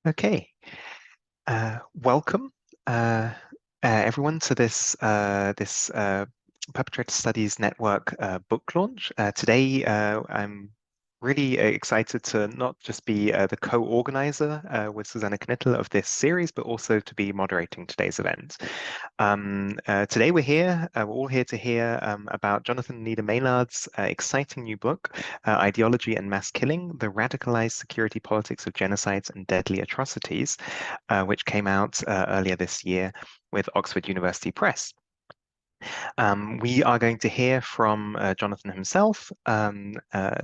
Okay, welcome everyone to this Perpetrator Studies Network book launch. Today, I'm really excited to not just be the co-organizer with Susanna Knittel of this series, but also to be moderating today's event. Today we're all here to hear about Jonathan Maynard's exciting new book, Ideology and Mass Killing, The Radicalized Security Politics of Genocides and Deadly Atrocities, which came out earlier this year with Oxford University Press. We are going to hear from Jonathan himself to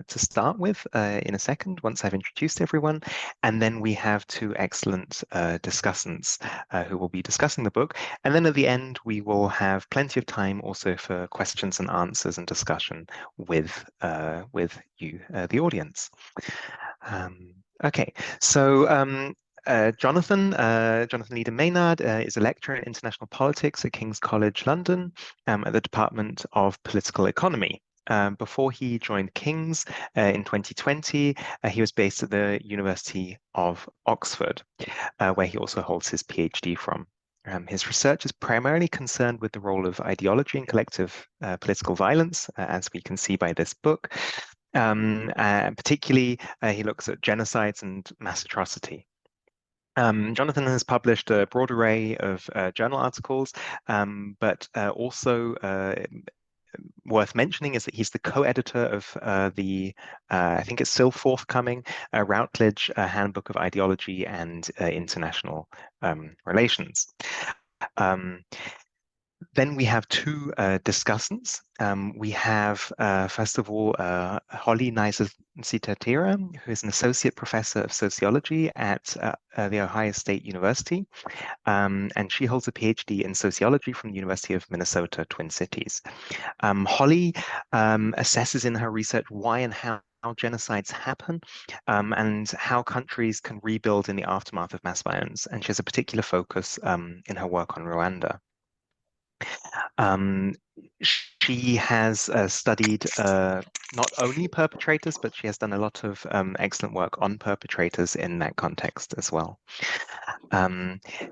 start with in a second, once I've introduced everyone. And then we have two excellent discussants who will be discussing the book. And then at the end, we will have plenty of time also for questions and answers and discussion with you, the audience. Okay, so Jonathan Maynard is a lecturer in international politics at King's College London at the Department of Political Economy. Before he joined King's in 2020, he was based at the University of Oxford, where he also holds his PhD from. His research is primarily concerned with the role of ideology in collective political violence, as we can see by this book. Particularly, he looks at genocides and mass atrocity. Jonathan has published a broad array of journal articles, but also worth mentioning is that he's the co-editor of I think it's still forthcoming, Routledge Handbook of Ideology and International Relations. Then we have two discussants. We have, first of all, Hollie Nyseth, who is an associate professor of sociology at the Ohio State University, and she holds a PhD in sociology from the University of Minnesota, Twin Cities. Hollie assesses in her research why and how genocides happen and how countries can rebuild in the aftermath of mass violence, and she has a particular focus in her work on Rwanda. She has studied not only perpetrators, but she has done a lot of excellent work on perpetrators in that context as well.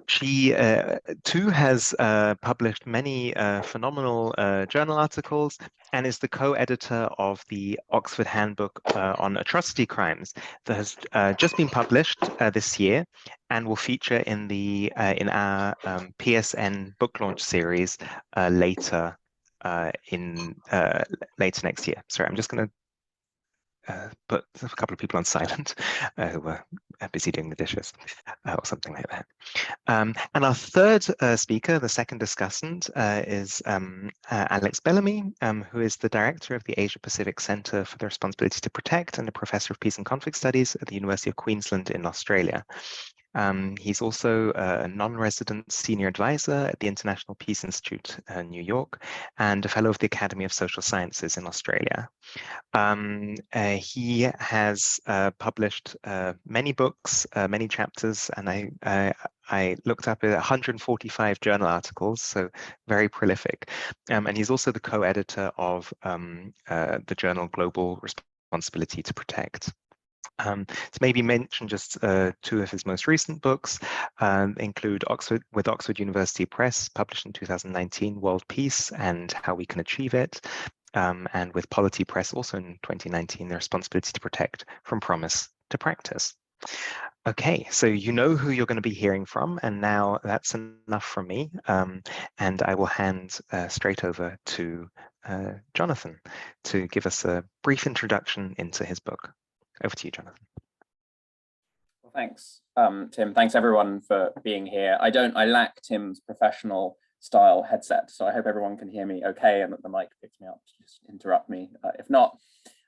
She too has published many phenomenal journal articles and is the co-editor of the Oxford Handbook on Atrocity Crimes that has just been published this year and will feature in our PSN book launch series later next year. Sorry, I'm just going to put a couple of people on silent who were busy doing the dishes or something like that. And our third speaker, the second discussant, is Alex Bellamy, who is the director of the Asia Pacific Center for the Responsibility to Protect and a professor of peace and conflict studies at the University of Queensland in Australia. He's also a non-resident senior advisor at the International Peace Institute, New York, and a fellow of the Academy of Social Sciences in Australia. He has published many books, many chapters, and I looked up 145 journal articles, so very prolific. And he's also the co-editor of the journal Global Responsibility to Protect. To maybe mention just two of his most recent books include with Oxford University Press, published in 2019, World Peace and How We Can Achieve It, and with Polity Press, also in 2019, The Responsibility to Protect from Promise to Practice. Okay, so you know who you're going to be hearing from, and now that's enough from me, and I will hand straight over to Jonathan to give us a brief introduction into his book. Over to you, Jonathan. Well, thanks, Tim. Thanks everyone for being here. I lack Tim's professional style headset, so I hope everyone can hear me okay and that the mic picks me up. Just interrupt me if not.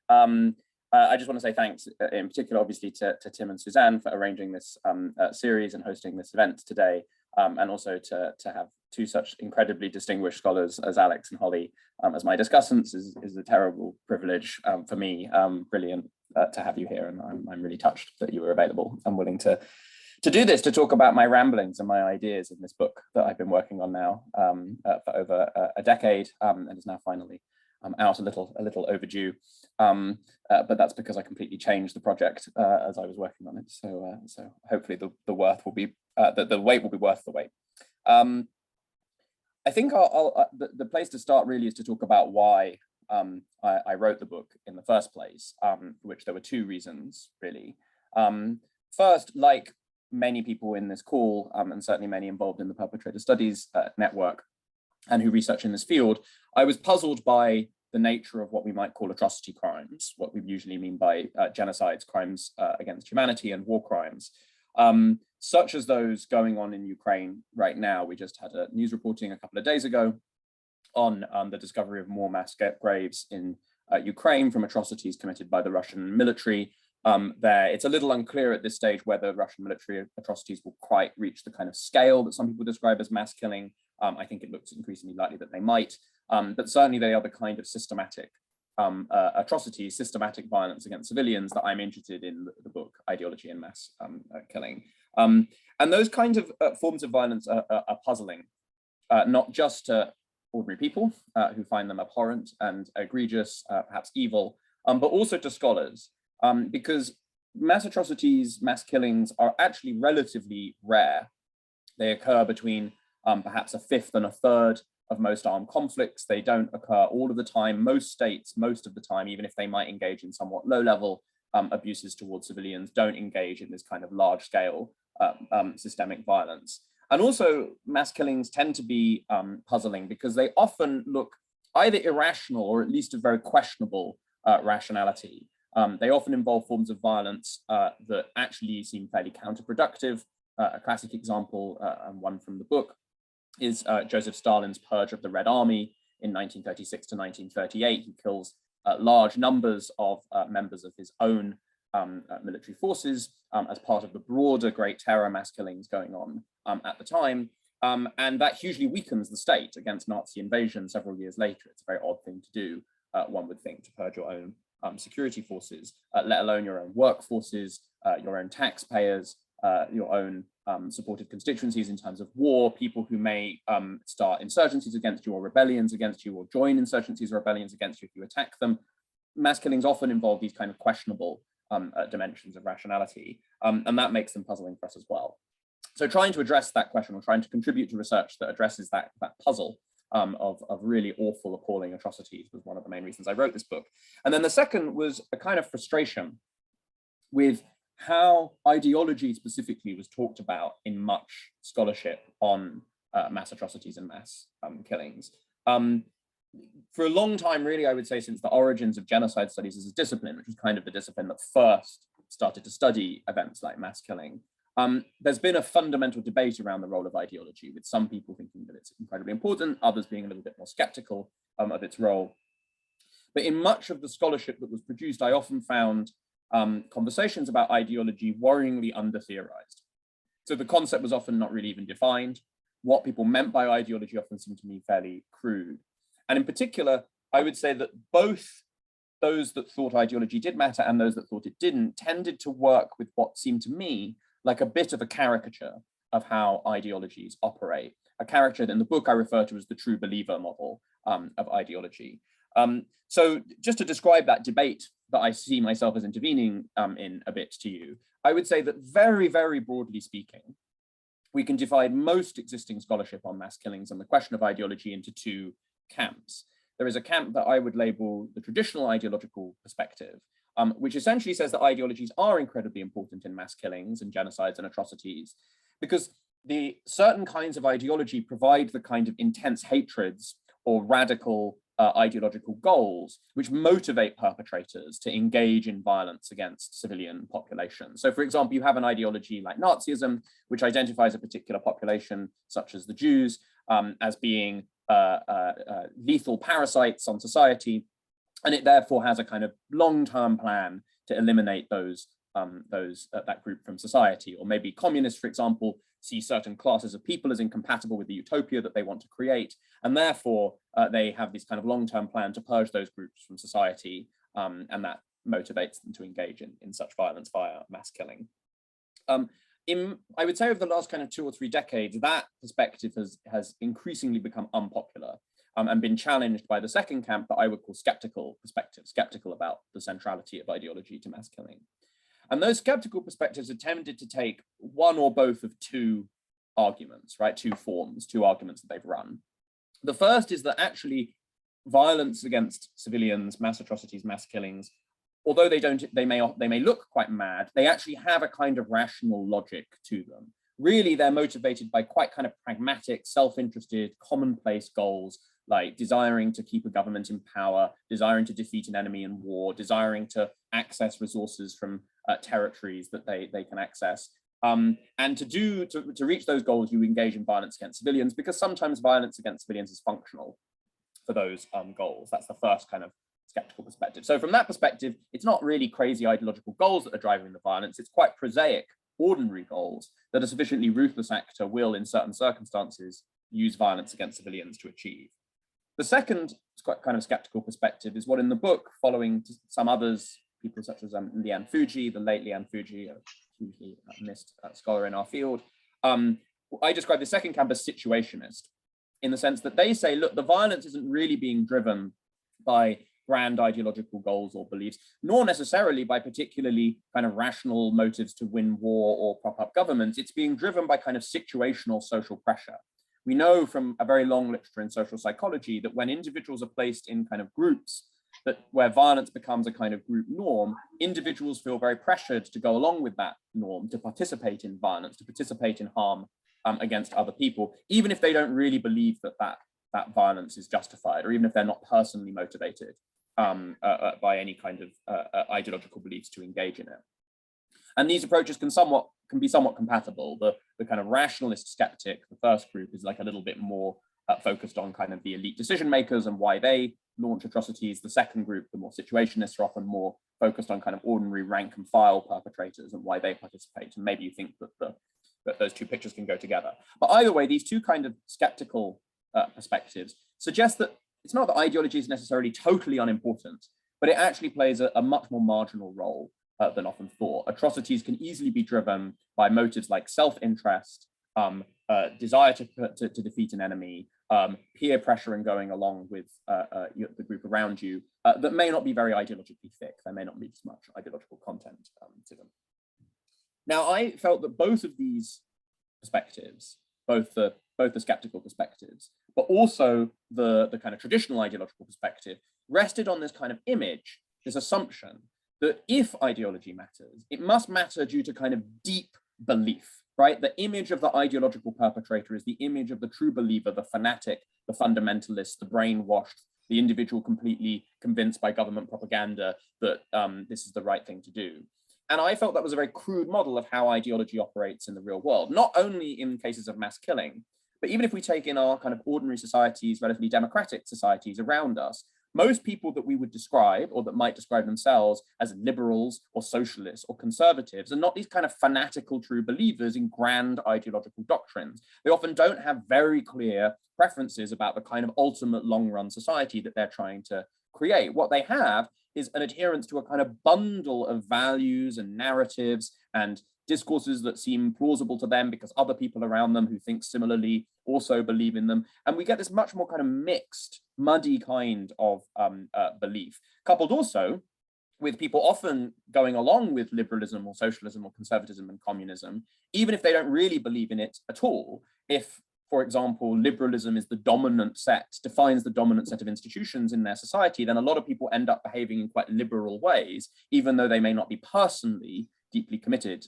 I just want to say thanks in particular, obviously, to Tim and Suzanne for arranging this series and hosting this event today, and also to have two such incredibly distinguished scholars as Alex and Hollie as my discussants is a terrible privilege for me. Brilliant to have you here, and I'm really touched that you were available. I'm willing to do this, to talk about my ramblings and my ideas in this book that I've been working on now for over a decade and is now finally out, a little overdue. but that's because I completely changed the project as I was working on it. So hopefully the worth will be the wait will be worth the wait. I think the place to start really is to talk about why I wrote the book in the first place, for which there were two reasons really. First, like many people in this call, and certainly many involved in the Perpetrator Studies network and who research in this field, I was puzzled by the nature of what we might call atrocity crimes, what we usually mean by genocides, crimes against humanity and war crimes, such as those going on in Ukraine right now. We just had a news reporting a couple of days ago on the discovery of more mass graves in Ukraine from atrocities committed by the Russian military. It's a little unclear at this stage whether Russian military atrocities will quite reach the kind of scale that some people describe as mass killing. I think it looks increasingly likely that they might, but certainly they are the kind of systematic atrocities, systematic violence against civilians that I'm interested in the book, Ideology and Mass Killing. And those kinds of forms of violence are puzzling, not just to ordinary people who find them abhorrent and egregious, perhaps evil, but also to scholars, because mass atrocities, mass killings are actually relatively rare. They occur between perhaps a fifth and a third of most armed conflicts. They don't occur all of the time. Most states, most of the time, even if they might engage in somewhat low-level abuses towards civilians, don't engage in this kind of large-scale systemic violence. And also, mass killings tend to be puzzling because they often look either irrational or at least of very questionable rationality. They often involve forms of violence that actually seem fairly counterproductive. A classic example, and one from the book, is Joseph Stalin's purge of the Red Army in 1936 to 1938. He kills large numbers of members of his own military forces as part of the broader Great Terror mass killings going on at the time. And that hugely weakens the state against Nazi invasion several years later. It's a very odd thing to do, one would think, to purge your own security forces, let alone your own workforces, your own taxpayers, your own supported constituencies in terms of war, people who may start insurgencies against you or rebellions against you or join insurgencies or rebellions against you if you attack them. Mass killings often involve these kind of questionable dimensions of rationality, and that makes them puzzling for us as well. So trying to address that question or trying to contribute to research that addresses that puzzle of really awful, appalling atrocities was one of the main reasons I wrote this book. And then the second was a kind of frustration with how ideology specifically was talked about in much scholarship on mass atrocities and mass killings. For a long time, really, I would say since the origins of genocide studies as a discipline, which was kind of the discipline that first started to study events like mass killing, there's been a fundamental debate around the role of ideology, with some people thinking that it's incredibly important, others being a little bit more skeptical of its role. But in much of the scholarship that was produced, I often found conversations about ideology worryingly under-theorized. So the concept was often not really even defined. What people meant by ideology often seemed to me fairly crude. And in particular, I would say that both those that thought ideology did matter and those that thought it didn't tended to work with what seemed to me like a bit of a caricature of how ideologies operate. A caricature that in the book I refer to as the true believer model of ideology. So just to describe that debate that I see myself as intervening in a bit to you, I would say that very, very broadly speaking, we can divide most existing scholarship on mass killings and the question of ideology into two camps. There is a camp that I would label the traditional ideological perspective, which essentially says that ideologies are incredibly important in mass killings and genocides and atrocities, because the certain kinds of ideology provide the kind of intense hatreds or radical ideological goals which motivate perpetrators to engage in violence against civilian populations. So for example, you have an ideology like Nazism, which identifies a particular population, such as the Jews, as being lethal parasites on society, and it therefore has a kind of long-term plan to eliminate that group from society. Or maybe communists, for example, see certain classes of people as incompatible with the utopia that they want to create, and therefore they have this kind of long-term plan to purge those groups from society, and that motivates them to engage in such violence via mass killing. I would say over the last kind of 2 or 3 decades, that perspective has increasingly become unpopular. and been challenged by the second camp that I would call skeptical perspective, skeptical about the centrality of ideology to mass killing. And those skeptical perspectives are tended to take one or both of two arguments, right? Two forms, two arguments that they've run. The first is that actually violence against civilians, mass atrocities, mass killings, although they may look quite mad, they actually have a kind of rational logic to them. Really, they're motivated by quite kind of pragmatic, self-interested, commonplace goals, like desiring to keep a government in power, desiring to defeat an enemy in war, desiring to access resources from territories that they can access. And to reach those goals, you engage in violence against civilians, because sometimes violence against civilians is functional for those goals. That's the first kind of skeptical perspective. So from that perspective, it's not really crazy ideological goals that are driving the violence. It's quite prosaic, ordinary goals that a sufficiently ruthless actor will, in certain circumstances, use violence against civilians to achieve. The second kind of skeptical perspective is what in the book, following some others, people such as Lian Fuji, the late Lian Fuji, a hugely missed scholar in our field, I describe the second camp as situationist, in the sense that they say, look, the violence isn't really being driven by grand ideological goals or beliefs, nor necessarily by particularly kind of rational motives to win war or prop up governments. It's being driven by kind of situational social pressure. We know from a very long literature in social psychology that when individuals are placed in kind of groups, that where violence becomes a kind of group norm, individuals feel very pressured to go along with that norm, to participate in violence, to participate in harm against other people, even if they don't really believe that violence is justified, or even if they're not personally motivated by any kind of ideological beliefs to engage in it. And these approaches can be somewhat compatible. The kind of rationalist skeptic, the first group, is like a little bit more focused on kind of the elite decision makers and why they launch atrocities. The second group, the more situationists, are often more focused on kind of ordinary rank and file perpetrators and why they participate. And maybe you think that those two pictures can go together. But either way, these two kind of skeptical perspectives suggest that it's not that ideology is necessarily totally unimportant, but it actually plays a much more marginal role than often thought. Atrocities can easily be driven by motives like self-interest, desire to defeat an enemy, peer pressure and going along with the group around you that may not be very ideologically thick. There may not be as much ideological content to them. Now, I felt that both of these perspectives, both the skeptical perspectives, but also the kind of traditional ideological perspective, rested on this kind of image, this assumption that if ideology matters, it must matter due to kind of deep belief, right? The image of the ideological perpetrator is the image of the true believer, the fanatic, the fundamentalist, the brainwashed, the individual completely convinced by government propaganda that this is the right thing to do. And I felt that was a very crude model of how ideology operates in the real world, not only in cases of mass killing, but even if we take in our kind of ordinary societies, relatively democratic societies around us, most people that we would describe, or that might describe themselves as liberals or socialists or conservatives, are not these kind of fanatical true believers in grand ideological doctrines. They often don't have very clear preferences about the kind of ultimate long-run society that they're trying to create. What they have is an adherence to a kind of bundle of values and narratives and discourses that seem plausible to them because other people around them who think similarly also believe in them. And we get this much more kind of mixed, muddy kind of belief, coupled also with people often going along with liberalism or socialism or conservatism and communism, even if they don't really believe in it at all. If, for example, liberalism is the dominant set, defines the dominant set of institutions in their society, then a lot of people end up behaving in quite liberal ways, even though they may not be personally deeply committed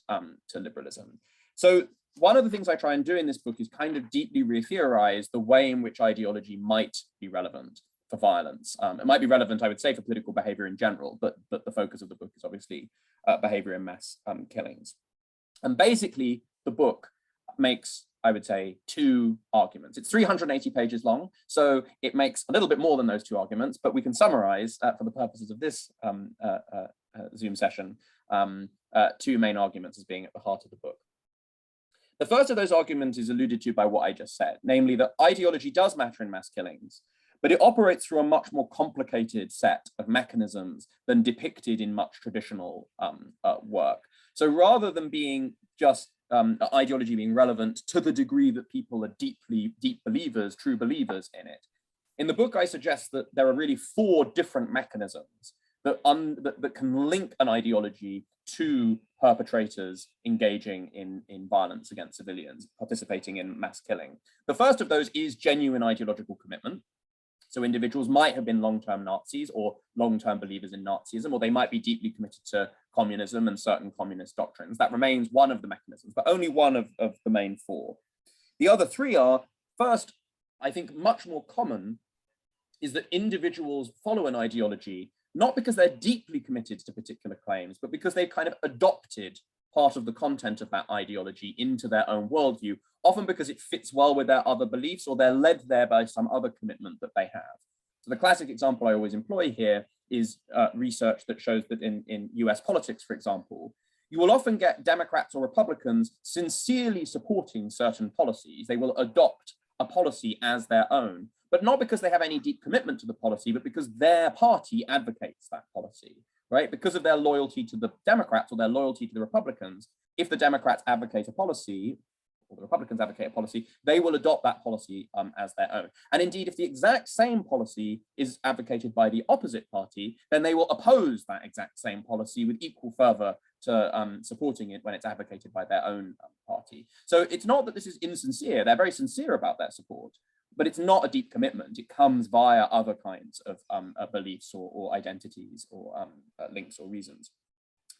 to liberalism. So one of the things I try and do in this book is kind of deeply re-theorize the way in which ideology might be relevant for violence. It might be relevant, I would say, for political behavior in general, but the focus of the book is obviously behavior in mass killings. And basically, the book makes, I would say, two arguments. It's 380 pages long, so it makes a little bit more than those two arguments, but we can summarize for the purposes of this Zoom session, two main arguments as being at the heart of the book. The first of those arguments is alluded to by what I just said, namely that ideology does matter in mass killings, but it operates through a much more complicated set of mechanisms than depicted in much traditional work. So rather than being just ideology being relevant to the degree that people are deep believers, true believers in it, In the book, I suggest that there are really 4 different mechanisms that can link an ideology to perpetrators engaging in violence against civilians, participating in mass killing. The first of those is genuine ideological commitment. So individuals might have been long-term Nazis or long-term believers in Nazism, or they might be deeply committed to communism and certain communist doctrines. That remains one of the mechanisms, but only one of the main 4. The other 3 are, first, I think much more common is that individuals follow an ideology not because they're deeply committed to particular claims, but because they've kind of adopted part of the content of that ideology into their own worldview, often because it fits well with their other beliefs or they're led there by some other commitment that they have. So the classic example I always employ here is research that shows that in US politics, for example, you will often get Democrats or Republicans sincerely supporting certain policies. They will adopt a policy as their own, but not because they have any deep commitment to the policy, but because their party advocates that policy, right? Because of their loyalty to the Democrats or their loyalty to the Republicans, if the Democrats advocate a policy, or the Republicans advocate a policy, they will adopt that policy as their own. And indeed, if the exact same policy is advocated by the opposite party, then they will oppose that exact same policy with equal fervor to supporting it when it's advocated by their own party. So it's not that this is insincere, they're very sincere about their support, but it's not a deep commitment. It comes via other kinds of beliefs or identities or links or reasons.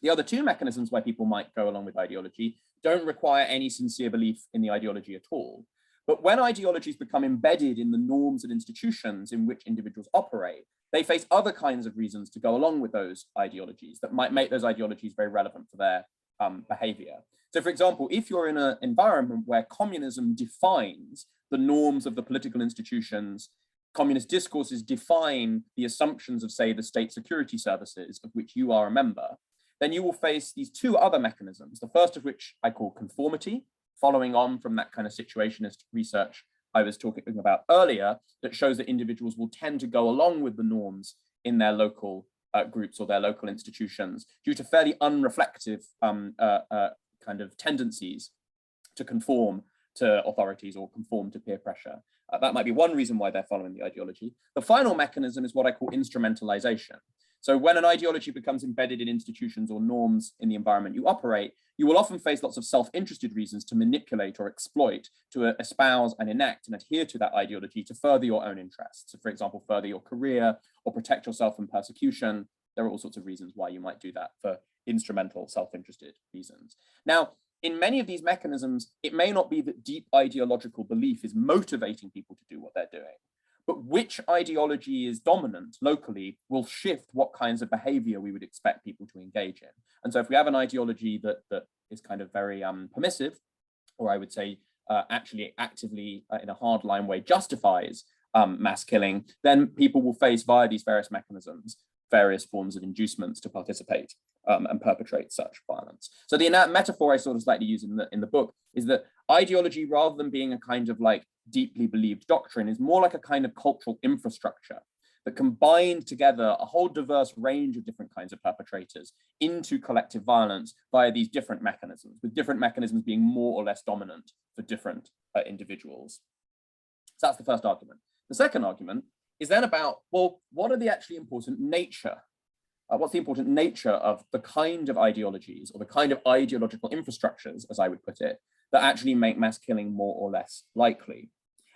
The other 2 mechanisms where people might go along with ideology don't require any sincere belief in the ideology at all. But when ideologies become embedded in the norms and institutions in which individuals operate, they face other kinds of reasons to go along with those ideologies that might make those ideologies very relevant for their behavior. So for example, if you're in an environment where communism defines the norms of the political institutions, communist discourses define the assumptions of, say, the state security services of which you are a member, then you will face these 2 other mechanisms. The first of which I call conformity, following on from that kind of situationist research I was talking about earlier, that shows that individuals will tend to go along with the norms in their local groups or their local institutions due to fairly unreflective kind of tendencies to conform to authorities or conform to peer pressure. That might be one reason why they're following the ideology. The final mechanism is what I call instrumentalization. So when an ideology becomes embedded in institutions or norms in the environment you operate, you will often face lots of self-interested reasons to manipulate or exploit, to espouse and enact and adhere to that ideology to further your own interests. So for example, further your career or protect yourself from persecution. There are all sorts of reasons why you might do that for instrumental, self-interested reasons. Now, in many of these mechanisms, it may not be that deep ideological belief is motivating people to do what they're doing, but which ideology is dominant locally will shift what kinds of behavior we would expect people to engage in. And so if we have an ideology that is kind of very permissive, or I would say actually actively in a hardline way justifies mass killing, then people will face via these various mechanisms various forms of inducements to participate and perpetrate such violence. So the metaphor I sort of slightly use in the book is that ideology, rather than being a kind of like deeply believed doctrine, is more like a kind of cultural infrastructure that combined together a whole diverse range of different kinds of perpetrators into collective violence via these different mechanisms, with different mechanisms being more or less dominant for different individuals. So that's the first argument. The second argument is then about, well, what are the actually important nature? What's the important nature of the kind of ideologies or the kind of ideological infrastructures, as I would put it, that actually make mass killing more or less likely?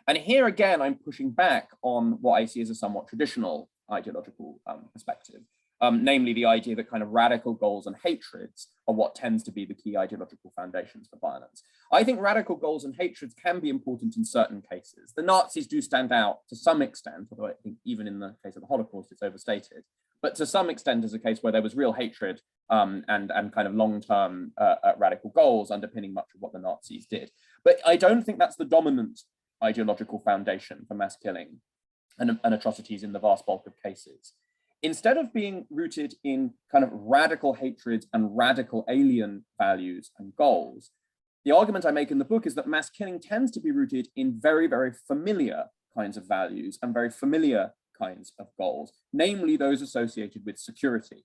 And here again, I'm pushing back on what I see as a somewhat traditional ideological perspective, namely the idea that kind of radical goals and hatreds are what tends to be the key ideological foundations for violence. I think radical goals and hatreds can be important in certain cases. The Nazis do stand out to some extent, although I think even in the case of the Holocaust, it's overstated, but to some extent is a case where there was real hatred and kind of long-term radical goals underpinning much of what the Nazis did. But I don't think that's the dominant ideological foundation for mass killing and atrocities in the vast bulk of cases. Instead of being rooted in kind of radical hatred and radical alien values and goals, the argument I make in the book is that mass killing tends to be rooted in very, very familiar kinds of values and very familiar kinds of goals, namely those associated with security.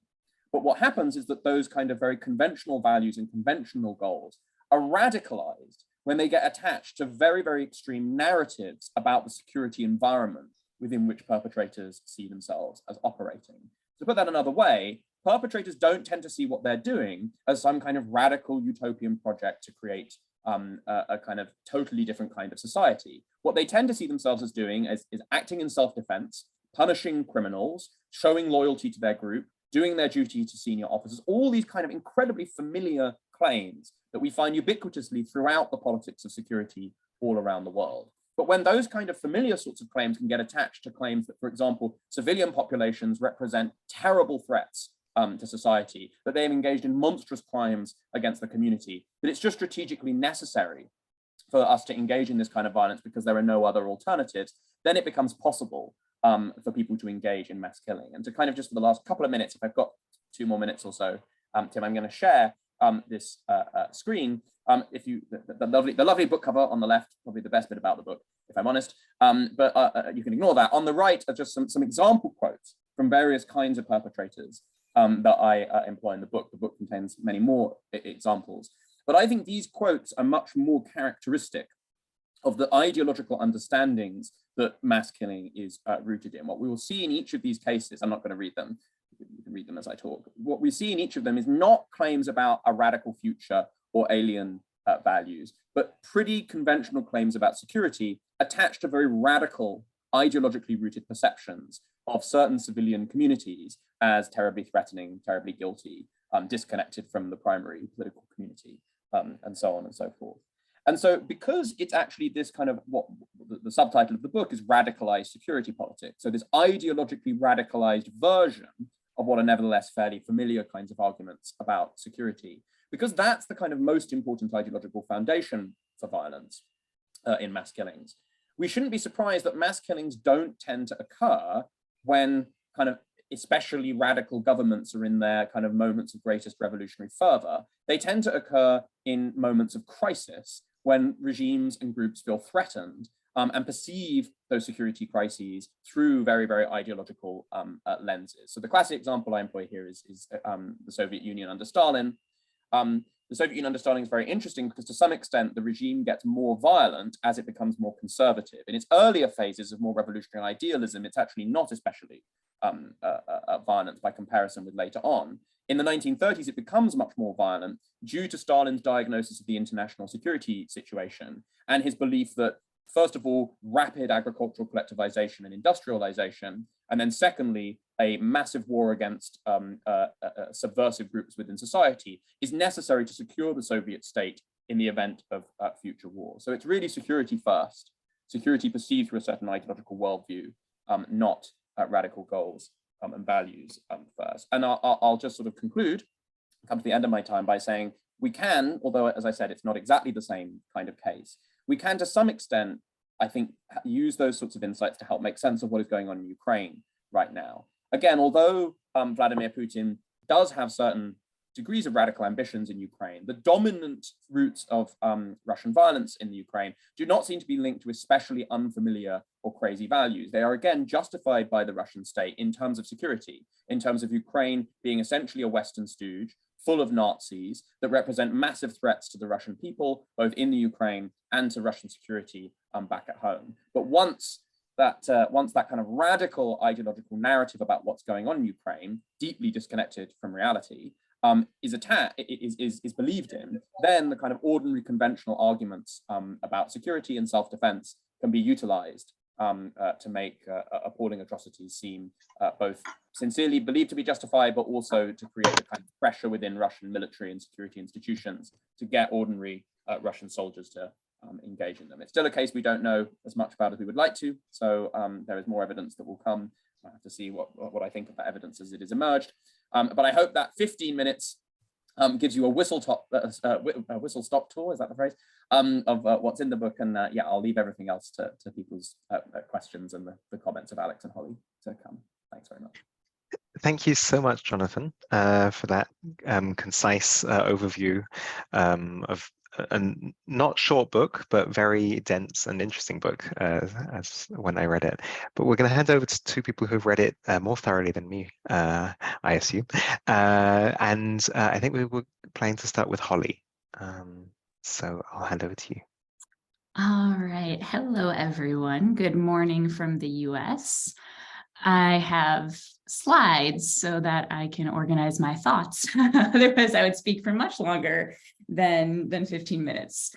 But what happens is that those kind of very conventional values and conventional goals are radicalized when they get attached to very, very extreme narratives about the security environment within which perpetrators see themselves as operating. To put that another way, perpetrators don't tend to see what they're doing as some kind of radical utopian project to create a kind of totally different kind of society. What they tend to see themselves as doing is acting in self-defense, punishing criminals, showing loyalty to their group, doing their duty to senior officers, all these kind of incredibly familiar claims that we find ubiquitously throughout the politics of security all around the world. But when those kind of familiar sorts of claims can get attached to claims that, for example, civilian populations represent terrible threats to society, that they have engaged in monstrous crimes against the community, that it's just strategically necessary for us to engage in this kind of violence because there are no other alternatives, then it becomes possible for people to engage in mass killing. And to kind of just for the last couple of minutes, if I've got 2 more minutes or so, Tim, I'm going to share this screen. If you, the lovely book cover on the left, probably the best bit about the book, if I'm honest, but you can ignore that. On the right are just some example quotes from various kinds of perpetrators that I employ in the book. The book contains many more examples, but I think these quotes are much more characteristic of the ideological understandings that mass killing is rooted in. What we will see in each of these cases, I'm not going to read them, you can read them as I talk. What we see in each of them is not claims about a radical future or alien values, but pretty conventional claims about security attached to very radical, ideologically rooted perceptions of certain civilian communities as terribly threatening, terribly guilty, disconnected from the primary political community, and so on and so forth. And so because it's actually this kind of, what the subtitle of the book is radicalized security politics. So this ideologically radicalized version of what are nevertheless fairly familiar kinds of arguments about security, because that's the kind of most important ideological foundation for violence in mass killings. We shouldn't be surprised that mass killings don't tend to occur when kind of especially radical governments are in their kind of moments of greatest revolutionary fervor. They tend to occur in moments of crisis when regimes and groups feel threatened and perceive those security crises through very, very ideological lenses. So the classic example I employ here is the Soviet Union under Stalin. The Soviet Union under Stalin is very interesting because to some extent the regime gets more violent as it becomes more conservative. In its earlier phases of more revolutionary idealism, it's actually not especially violent by comparison with later on. In the 1930s, it becomes much more violent due to Stalin's diagnosis of the international security situation and his belief that, first of all, rapid agricultural collectivization and industrialization, and then secondly, a massive war against subversive groups within society is necessary to secure the Soviet state in the event of future war. So it's really security first, security perceived through a certain ideological worldview, not radical goals and values first. And I'll just sort of conclude, come to the end of my time by saying we can, although as I said, it's not exactly the same kind of case, we can to some extent, I think, use those sorts of insights to help make sense of what is going on in Ukraine right now. Again, although Vladimir Putin does have certain degrees of radical ambitions in Ukraine, the dominant roots of Russian violence in the Ukraine do not seem to be linked to especially unfamiliar or crazy values. They are again justified by the Russian state in terms of security, in terms of Ukraine being essentially a Western stooge full of Nazis that represent massive threats to the Russian people, both in the Ukraine and to Russian security back at home. But once that kind of radical ideological narrative about what's going on in Ukraine, deeply disconnected from reality, is believed in, then the kind of ordinary conventional arguments about security and self-defense can be utilized to make appalling atrocities seem both sincerely believed to be justified, but also to create a kind of pressure within Russian military and security institutions to get ordinary Russian soldiers to engage in them. It's still a case we don't know as much about as we would like to, so there is more evidence that will come. I have to see what I think of that evidence as it has emerged. But I hope that 15 minutes gives you a whistle-stop tour, is that the phrase, of what's in the book. And yeah, I'll leave everything else to people's questions and the comments of Alex and Hollie to come. Thanks very much. Thank you so much, Jonathan, for that concise overview of a not short book, but very dense and interesting book as when I read it. But we're going to hand over to two people who've read it more thoroughly than me, I assume. And I think we were planning to start with Hollie. So I'll hand over to you. All right. Hello, everyone. Good morning from the US. I have slides so that I can organize my thoughts. Otherwise, I would speak for much longer than 15 minutes.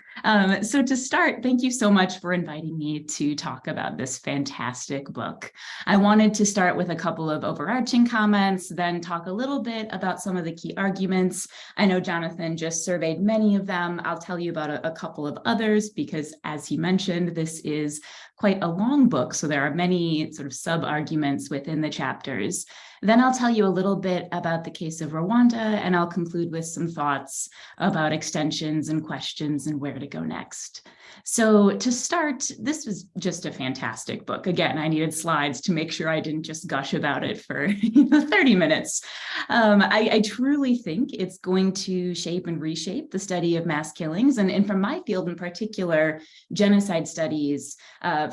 So to start, thank you so much for inviting me to talk about this fantastic book. I wanted to start with a couple of overarching comments, then talk a little bit about some of the key arguments. I know Jonathan just surveyed many of them. I'll tell you about a couple of others because, as he mentioned, this is quite a long book, so there are many sort of sub-arguments within the chapters. Then I'll tell you a little bit about the case of Rwanda, and I'll conclude with some thoughts about extensions and questions and where to go next. So to start, this was just a fantastic book. Again, I needed slides to make sure I didn't just gush about it for 30 minutes. I truly think it's going to shape and reshape the study of mass killings, and from my field in particular, genocide studies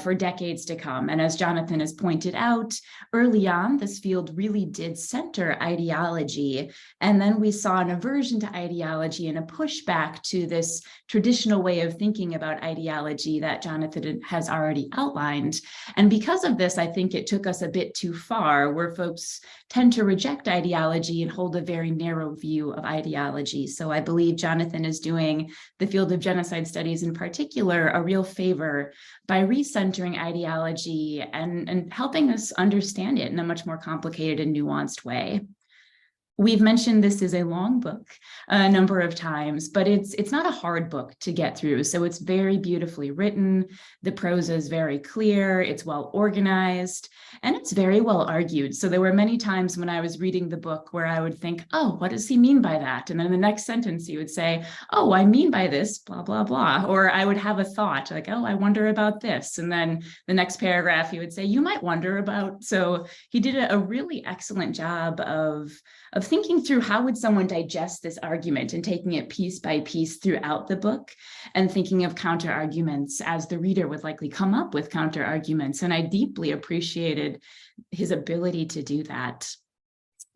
for decades to come. And as Jonathan has pointed out, early on, this field really did center ideology. And then we saw an aversion to ideology and a pushback to this traditional way of thinking about ideology that Jonathan has already outlined. And because of this, I think it took us a bit too far, where folks tend to reject ideology and hold a very narrow view of ideology. So I believe Jonathan is doing the field of genocide studies in particular a real favor by recentering ideology and helping us understand it in a much more complicated and nuanced way. We've mentioned this is a long book a number of times, but it's not a hard book to get through. So it's very beautifully written. The prose is very clear. It's well organized, and it's very well argued. So there were many times when I was reading the book where I would think, oh, what does he mean by that? And then the next sentence he would say, oh, I mean by this, blah, blah, blah. Or I would have a thought like, oh, I wonder about this. And then the next paragraph, he would say, you might wonder about. So he did a really excellent job of thinking through how would someone digest this argument and taking it piece by piece throughout the book and thinking of counter arguments as the reader would likely come up with counter arguments. And I deeply appreciated his ability to do that.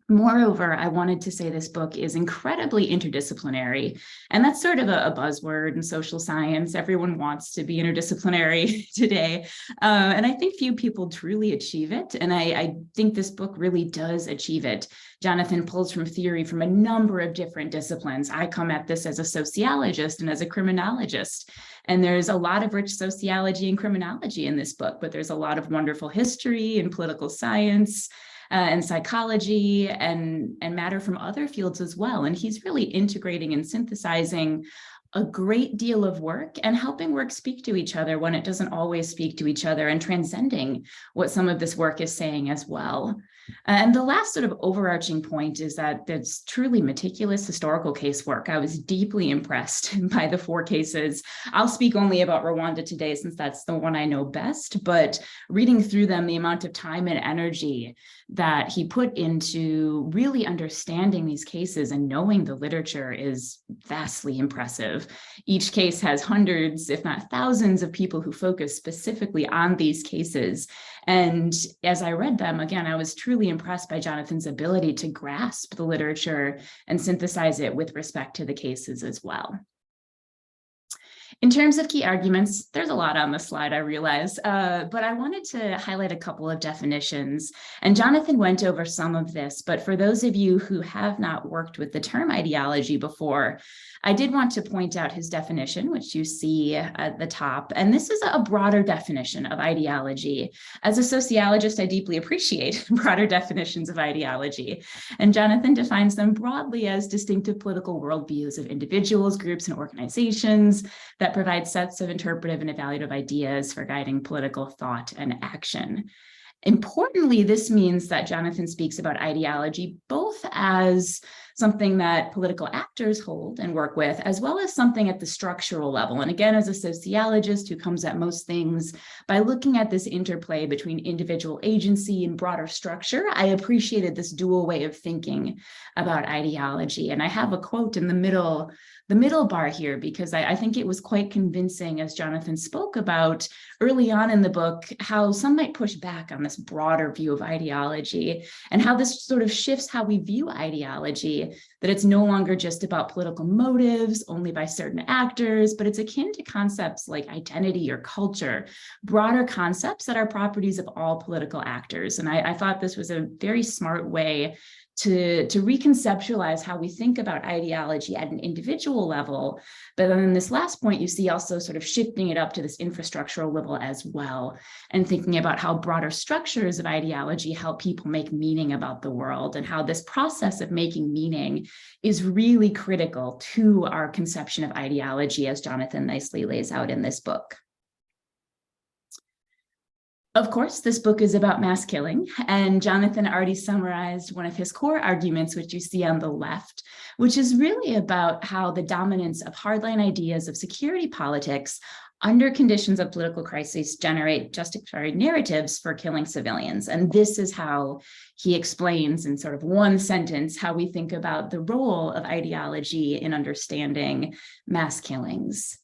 Moreover, I wanted to say this book is incredibly interdisciplinary, and that's sort of a buzzword in social science. Everyone wants to be interdisciplinary today, and I think few people truly achieve it, and I think this book really does achieve it. Jonathan pulls from theory from a number of different disciplines. I come at this as a sociologist and as a criminologist, and there's a lot of rich sociology and criminology in this book, but there's a lot of wonderful history and political science, and psychology and matter from other fields as well. And he's really integrating and synthesizing a great deal of work and helping work speak to each other when it doesn't always speak to each other, and transcending what some of this work is saying as well. And the last sort of overarching point is that it's truly meticulous historical casework. I was deeply impressed by the 4 cases. I'll speak only about Rwanda today since that's the one I know best, but reading through them, the amount of time and energy that he put into really understanding these cases and knowing the literature is vastly impressive. Each case has hundreds, if not thousands, of people who focus specifically on these cases. And as I read them, again, I was truly impressed by Jonathan's ability to grasp the literature and synthesize it with respect to the cases as well. In terms of key arguments, there's a lot on the slide, I realize, but I wanted to highlight a couple of definitions. And Jonathan went over some of this, but for those of you who have not worked with the term ideology before, I did want to point out his definition, which you see at the top. And this is a broader definition of ideology. As a sociologist, I deeply appreciate broader definitions of ideology. And Jonathan defines them broadly as distinctive political worldviews of individuals, groups, and organizations that provide sets of interpretive and evaluative ideas for guiding political thought and action. Importantly, this means that Jonathan speaks about ideology both as something that political actors hold and work with, as well as something at the structural level. And again, as a sociologist who comes at most things by looking at this interplay between individual agency and broader structure, I appreciated this dual way of thinking about ideology. And I have a quote in the middle bar here, because I think it was quite convincing as Jonathan spoke about early on in the book, how some might push back on this broader view of ideology and how this sort of shifts how we view ideology. ideology, that it's no longer just about political motives only by certain actors, but it's akin to concepts like identity or culture, broader concepts that are properties of all political actors. And I thought this was a very smart way to reconceptualize how we think about ideology at an individual level. But then in this last point, you see also sort of shifting it up to this infrastructural level as well, and thinking about how broader structures of ideology help people make meaning about the world, and how this process of making meaning is really critical to our conception of ideology, as Jonathan nicely lays out in this book. Of course, this book is about mass killing, and Jonathan already summarized one of his core arguments, which you see on the left, which is really about how the dominance of hardline ideas of security politics under conditions of political crisis generate justified narratives for killing civilians. And this is how he explains in sort of one sentence how we think about the role of ideology in understanding mass killings.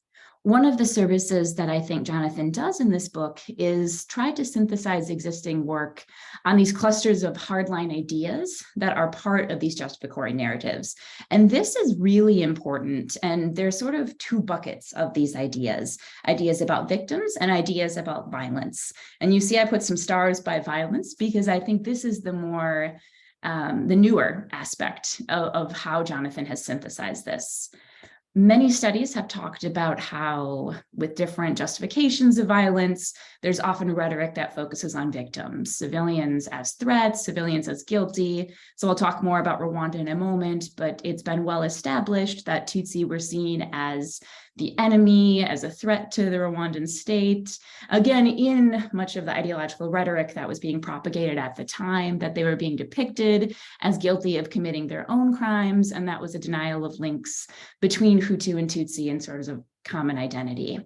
One of the services that I think Jonathan does in this book is try to synthesize existing work on these clusters of hardline ideas that are part of these justificatory narratives. And this is really important. And there's sort of two buckets of these ideas about victims and ideas about violence. And you see I put some stars by violence because I think this is the more, the newer aspect of how Jonathan has synthesized this. Many studies have talked about how, with different justifications of violence, there's often rhetoric that focuses on victims, civilians as threats, civilians as guilty. So I'll talk more about Rwanda in a moment, but it's been well established that Tutsi were seen as the enemy, as a threat to the Rwandan state. Again, in much of the ideological rhetoric that was being propagated at the time, that they were being depicted as guilty of committing their own crimes, and that was a denial of links between Hutu and Tutsi and sort of common identity.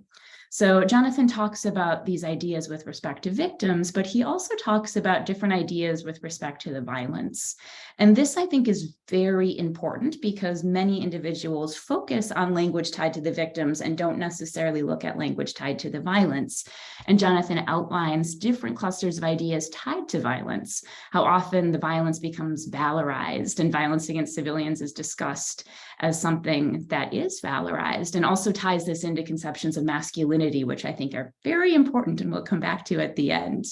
So Jonathan talks about these ideas with respect to victims, but he also talks about different ideas with respect to the violence. And this, I think, is very important because many individuals focus on language tied to the victims and don't necessarily look at language tied to the violence. And Jonathan outlines different clusters of ideas tied to violence, how often the violence becomes valorized and violence against civilians is discussed as something that is valorized, and also ties this into conceptions of masculinity, which I think are very important and we'll come back to at the end.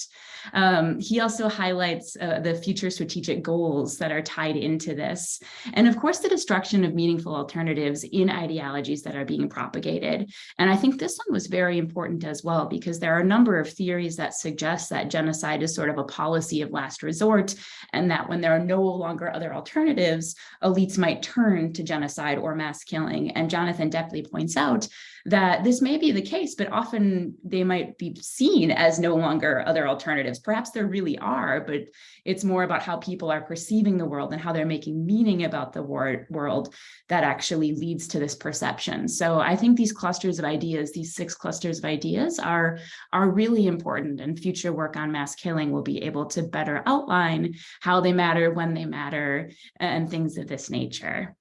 He also highlights the future strategic goals that are tied into this. And of course, the destruction of meaningful alternatives in ideologies that are being propagated. And I think this one was very important as well, because there are a number of theories that suggest that genocide is sort of a policy of last resort, and that when there are no longer other alternatives, elites might turn to genocide or mass killing. And Jonathan definitely points out that this may be the case, but often they might be seen as no longer other alternatives. Perhaps there really are, but it's more about how people are perceiving the world and how they're making meaning about the world that actually leads to this perception. So I think these clusters of ideas, these 6 clusters of ideas are really important, and future work on mass killing will be able to better outline how they matter, when they matter, and things of this nature.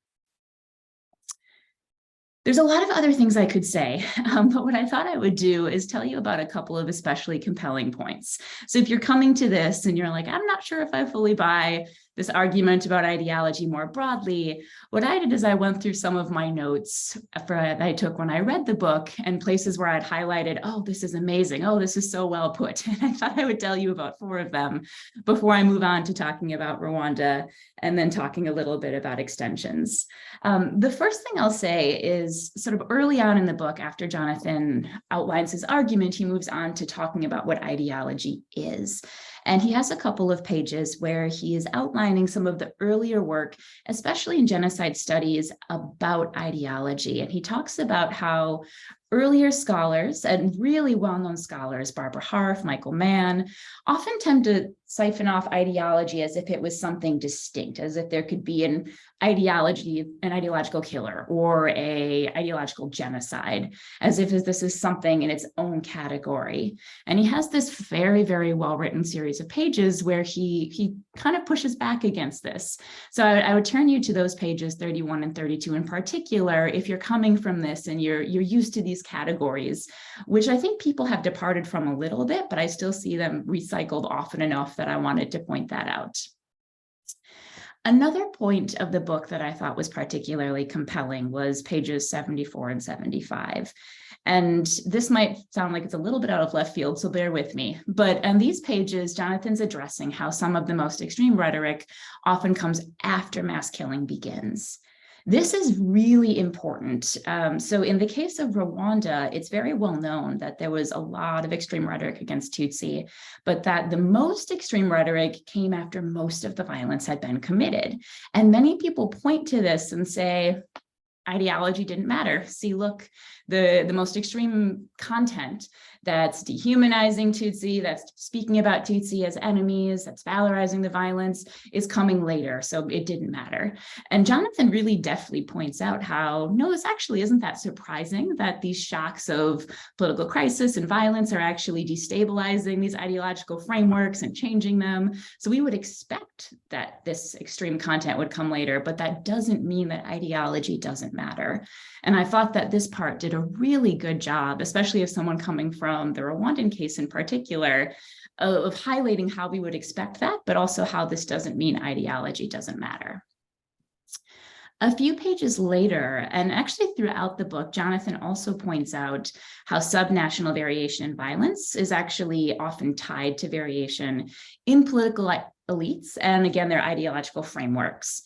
There's a lot of other things I could say, but what I thought I would do is tell you about a couple of especially compelling points. So if you're coming to this and you're like, I'm not sure if I fully buy this argument about ideology more broadly, what I did is I went through some of my notes that I took when I read the book, and places where I'd highlighted, oh, this is amazing. Oh, this is so well put. And I thought I would tell you about 4 of them before I move on to talking about Rwanda and then talking a little bit about extensions. The first thing I'll say is sort of early on in the book, after Jonathan outlines his argument, he moves on to talking about what ideology is. And he has a couple of pages where he is outlining some of the earlier work, especially in genocide studies, about ideology. And he talks about how earlier scholars and really well-known scholars, Barbara Harf, Michael Mann, often tend to siphon off ideology as if it was something distinct, as if there could be an ideological killer or a ideological genocide, as if this is something in its own category. And he has this very, very well-written series of pages where he kind of pushes back against this. So I would turn you to those pages 31 and 32 in particular, if you're coming from this and you're used to these categories, which I think people have departed from a little bit, but I still see them recycled often enough that I wanted to point that out. Another point of the book that I thought was particularly compelling was pages 74 and 75. And this might sound like it's a little bit out of left field, so bear with me. But on these pages, Jonathan's addressing how some of the most extreme rhetoric often comes after mass killing begins. This is really important. So in the case of Rwanda, it's very well known that there was a lot of extreme rhetoric against Tutsi, but that the most extreme rhetoric came after most of the violence had been committed. And many people point to this and say, ideology didn't matter. See, look, the most extreme content that's dehumanizing Tutsi, that's speaking about Tutsi as enemies, that's valorizing the violence is coming later, so it didn't matter. And Jonathan really deftly points out how, no, this actually isn't that surprising that these shocks of political crisis and violence are actually destabilizing these ideological frameworks and changing them. So we would expect that this extreme content would come later, but that doesn't mean that ideology doesn't matter. And I thought that this part did a really good job, especially as someone coming from the Rwandan case in particular, of highlighting how we would expect that, but also how this doesn't mean ideology doesn't matter. A few pages later, and actually throughout the book, Jonathan also points out how subnational variation in violence is actually often tied to variation in political elites and, again, their ideological frameworks.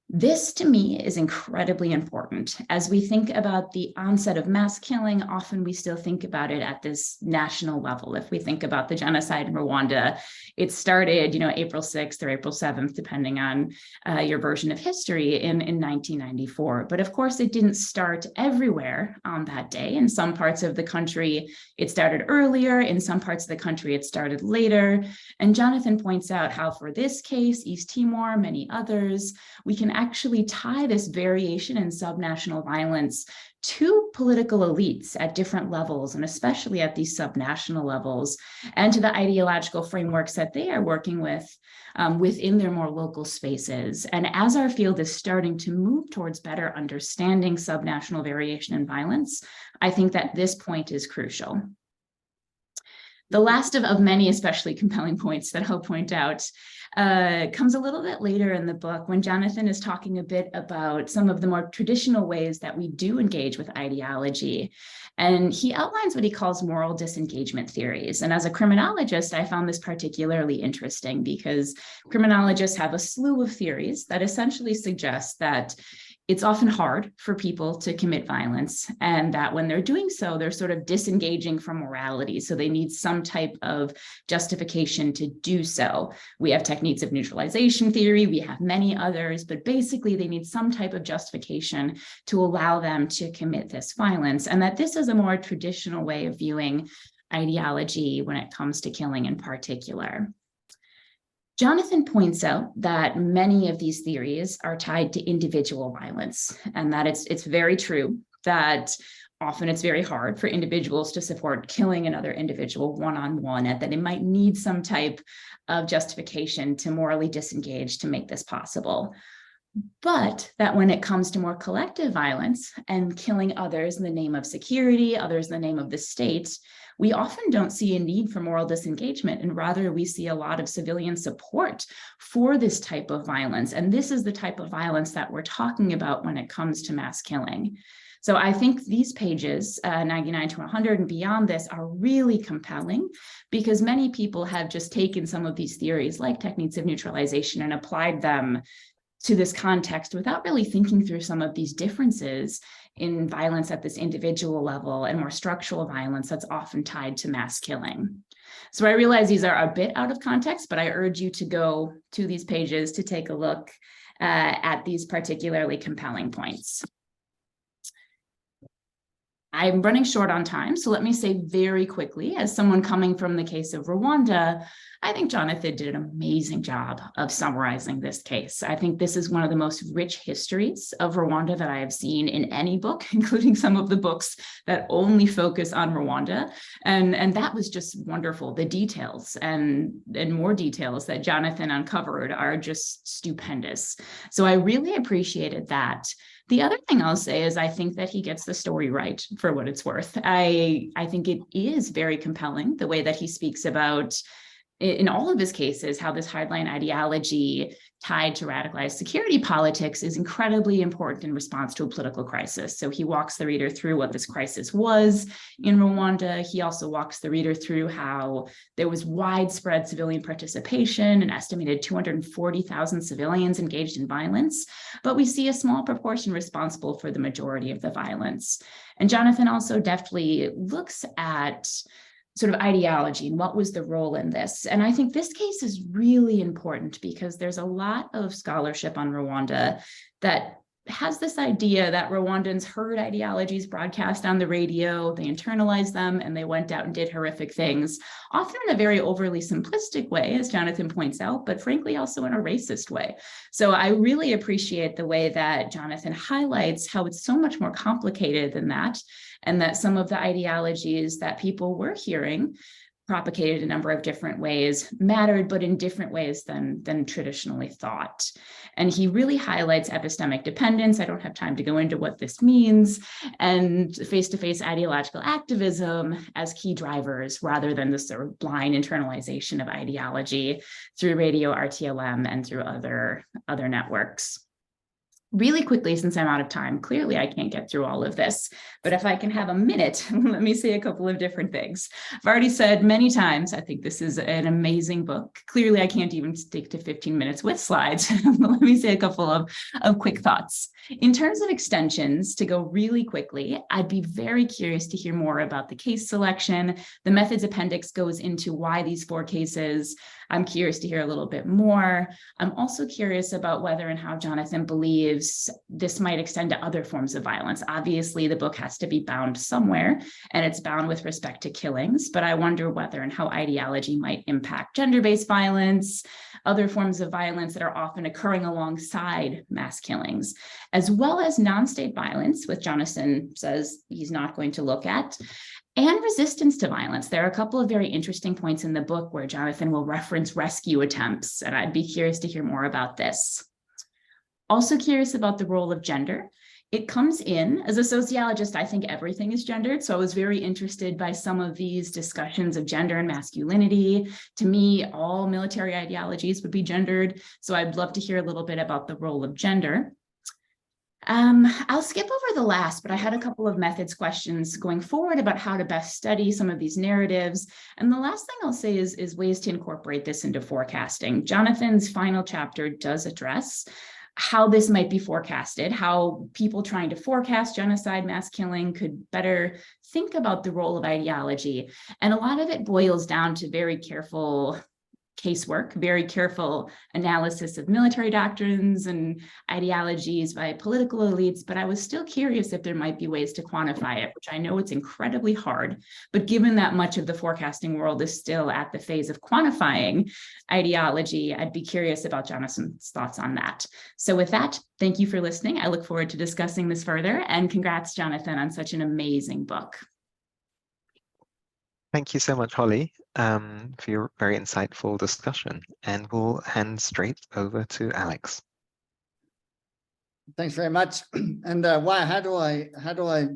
This, to me, is incredibly important. As we think about the onset of mass killing, often we still think about it at this national level. If we think about the genocide in Rwanda, it started, April 6th or April 7th, depending on your version of history, in 1994. But of course, it didn't start everywhere on that day. In some parts of the country, it started earlier. In some parts of the country, it started later. And Jonathan points out how for this case, East Timor, many others, we can actually tie this variation in subnational violence to political elites at different levels, and especially at these subnational levels, and to the ideological frameworks that they are working with within their more local spaces. And as our field is starting to move towards better understanding subnational variation in violence, I think that this point is crucial. The last of many especially compelling points that I'll point out comes a little bit later in the book when Jonathan is talking a bit about some of the more traditional ways that we do engage with ideology. And he outlines what he calls moral disengagement theories. And as a criminologist, I found this particularly interesting because criminologists have a slew of theories that essentially suggest that it's often hard for people to commit violence, and that when they're doing so, they're sort of disengaging from morality. So they need some type of justification to do so. We have techniques of neutralization theory, we have many others, but basically they need some type of justification to allow them to commit this violence. And that this is a more traditional way of viewing ideology when it comes to killing in particular. Jonathan points out that many of these theories are tied to individual violence, and that it's very true that often it's very hard for individuals to support killing another individual one-on-one, and that they might need some type of justification to morally disengage to make this possible. But that when it comes to more collective violence and killing others in the name of security, others in the name of the state, we often don't see a need for moral disengagement, and rather we see a lot of civilian support for this type of violence. And this is the type of violence that we're talking about when it comes to mass killing. So I think these pages, 99 to 100 and beyond this, are really compelling because many people have just taken some of these theories like techniques of neutralization and applied them to this context without really thinking through some of these differences in violence at this individual level and more structural violence that's often tied to mass killing. So I realize these are a bit out of context, but I urge you to go to these pages to take a look at these particularly compelling points. I'm running short on time, so let me say very quickly, as someone coming from the case of Rwanda, I think Jonathan did an amazing job of summarizing this case. I think this is one of the most rich histories of Rwanda that I have seen in any book, including some of the books that only focus on Rwanda. And that was just wonderful. The details and more details that Jonathan uncovered are just stupendous. So I really appreciated that. The other thing I'll say is I think that he gets the story right for what it's worth. I think it is very compelling, the way that he speaks about in all of his cases, how this hardline ideology tied to radicalized security politics is incredibly important in response to a political crisis. So he walks the reader through what this crisis was in Rwanda. He also walks the reader through how there was widespread civilian participation, an estimated 240,000 civilians engaged in violence, but we see a small proportion responsible for the majority of the violence. And Jonathan also deftly looks at sort of ideology and what was the role in this. And I think this case is really important because there's a lot of scholarship on Rwanda that has this idea that Rwandans heard ideologies broadcast on the radio, they internalized them, and they went out and did horrific things, often in a very overly simplistic way, as Jonathan points out, but frankly also in a racist way. So I really appreciate the way that Jonathan highlights how it's so much more complicated than that, and that some of the ideologies that people were hearing propagated a number of different ways, mattered, but in different ways than traditionally thought. And he really highlights epistemic dependence. I don't have time to go into what this means, and face-to-face ideological activism as key drivers, rather than the sort of blind internalization of ideology through radio, RTLM, and through other networks. Really quickly, since I'm out of time, clearly I can't get through all of this, but if I can have a minute, let me say a couple of different things. I've already said many times, I think this is an amazing book. Clearly, I can't even stick to 15 minutes with slides. Let me say a couple of quick thoughts. In terms of extensions, to go really quickly, I'd be very curious to hear more about the case selection. The methods appendix goes into why these 4 cases. I'm curious to hear a little bit more. I'm also curious about whether and how Jonathan believes this might extend to other forms of violence. Obviously, the book has to be bound somewhere, and it's bound with respect to killings, but I wonder whether and how ideology might impact gender-based violence, other forms of violence that are often occurring alongside mass killings, as well as non-state violence, which Jonathan says he's not going to look at, and resistance to violence. There are a couple of very interesting points in the book where Jonathan will reference rescue attempts, and I'd be curious to hear more about this. Also curious about the role of gender. It comes in, as a sociologist, I think everything is gendered, so I was very interested by some of these discussions of gender and masculinity. To me, all military ideologies would be gendered, so I'd love to hear a little bit about the role of gender. I'll skip over the last, but I had a couple of methods questions going forward about how to best study some of these narratives. And the last thing I'll say is ways to incorporate this into forecasting. Jonathan's final chapter does address how this might be forecasted, how people trying to forecast genocide, mass killing could better think about the role of ideology. And a lot of it boils down to very careful casework, very careful analysis of military doctrines and ideologies by political elites, but I was still curious if there might be ways to quantify it, which I know it's incredibly hard, but given that much of the forecasting world is still at the phase of quantifying ideology, I'd be curious about Jonathan's thoughts on that. So with that, thank you for listening. I look forward to discussing this further, and congrats, Jonathan, on such an amazing book. Thank you so much, Holly, for your very insightful discussion. And we'll hand straight over to Alex. Thanks very much. And wow, how do I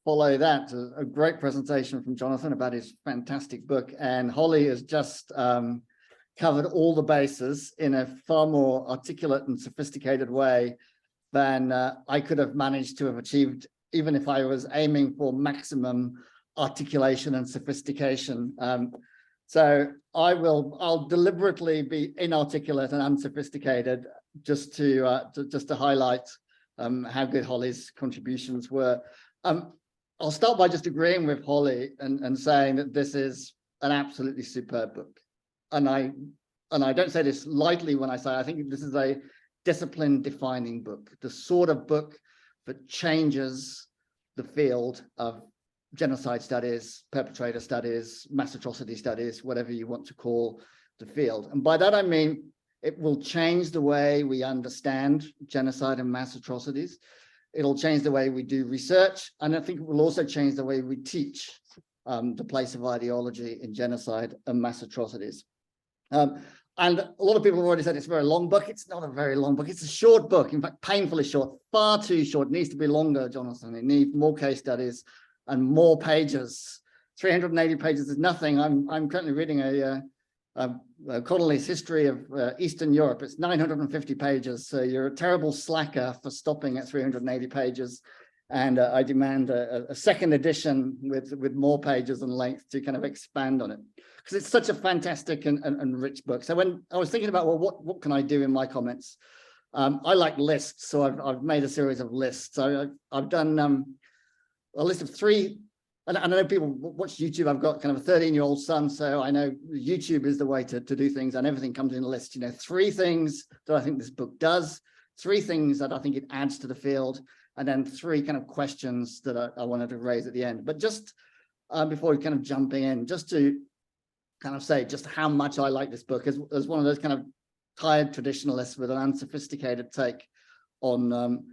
follow that? A great presentation from Jonathan about his fantastic book. And Holly has just covered all the bases in a far more articulate and sophisticated way than I could have managed to have achieved, even if I was aiming for maximum articulation and sophistication. So I'll deliberately be inarticulate and unsophisticated just to highlight how good Holly's contributions were. I'll start by just agreeing with Holly and saying that this is an absolutely superb book. And I don't say this lightly when I say I think this is a discipline defining book, the sort of book that changes the field of genocide studies, perpetrator studies, mass atrocity studies, whatever you want to call the field. And by that, I mean, it will change the way we understand genocide and mass atrocities. It'll change the way we do research. And I think it will also change the way we teach the place of ideology in genocide and mass atrocities. And a lot of people have already said it's a very long book. It's not a very long book. It's a short book, in fact, painfully short, far too short. It needs to be longer, Jonathan. It needs more case studies and more pages. 380 pages is nothing. I'm currently reading a Connolly's History of Eastern Europe. It's 950 pages, so you're a terrible slacker for stopping at 380 pages. And I demand a second edition with more pages and length to kind of expand on it, because it's such a fantastic and rich book. So when I was thinking about, well, what can I do in my comments? I like lists, so I've made a series of lists. So I've done a list of 3. And I know people watch YouTube. I've got kind of a 13-year-old son, so I know YouTube is the way to do things, and everything comes in a list. 3 things that I think this book does, 3 things that I think it adds to the field, and then 3 kind of questions that I wanted to raise at the end. But just before we kind of jumping in, just to kind of say just how much I like this book as one of those kind of tired traditionalists with an unsophisticated take on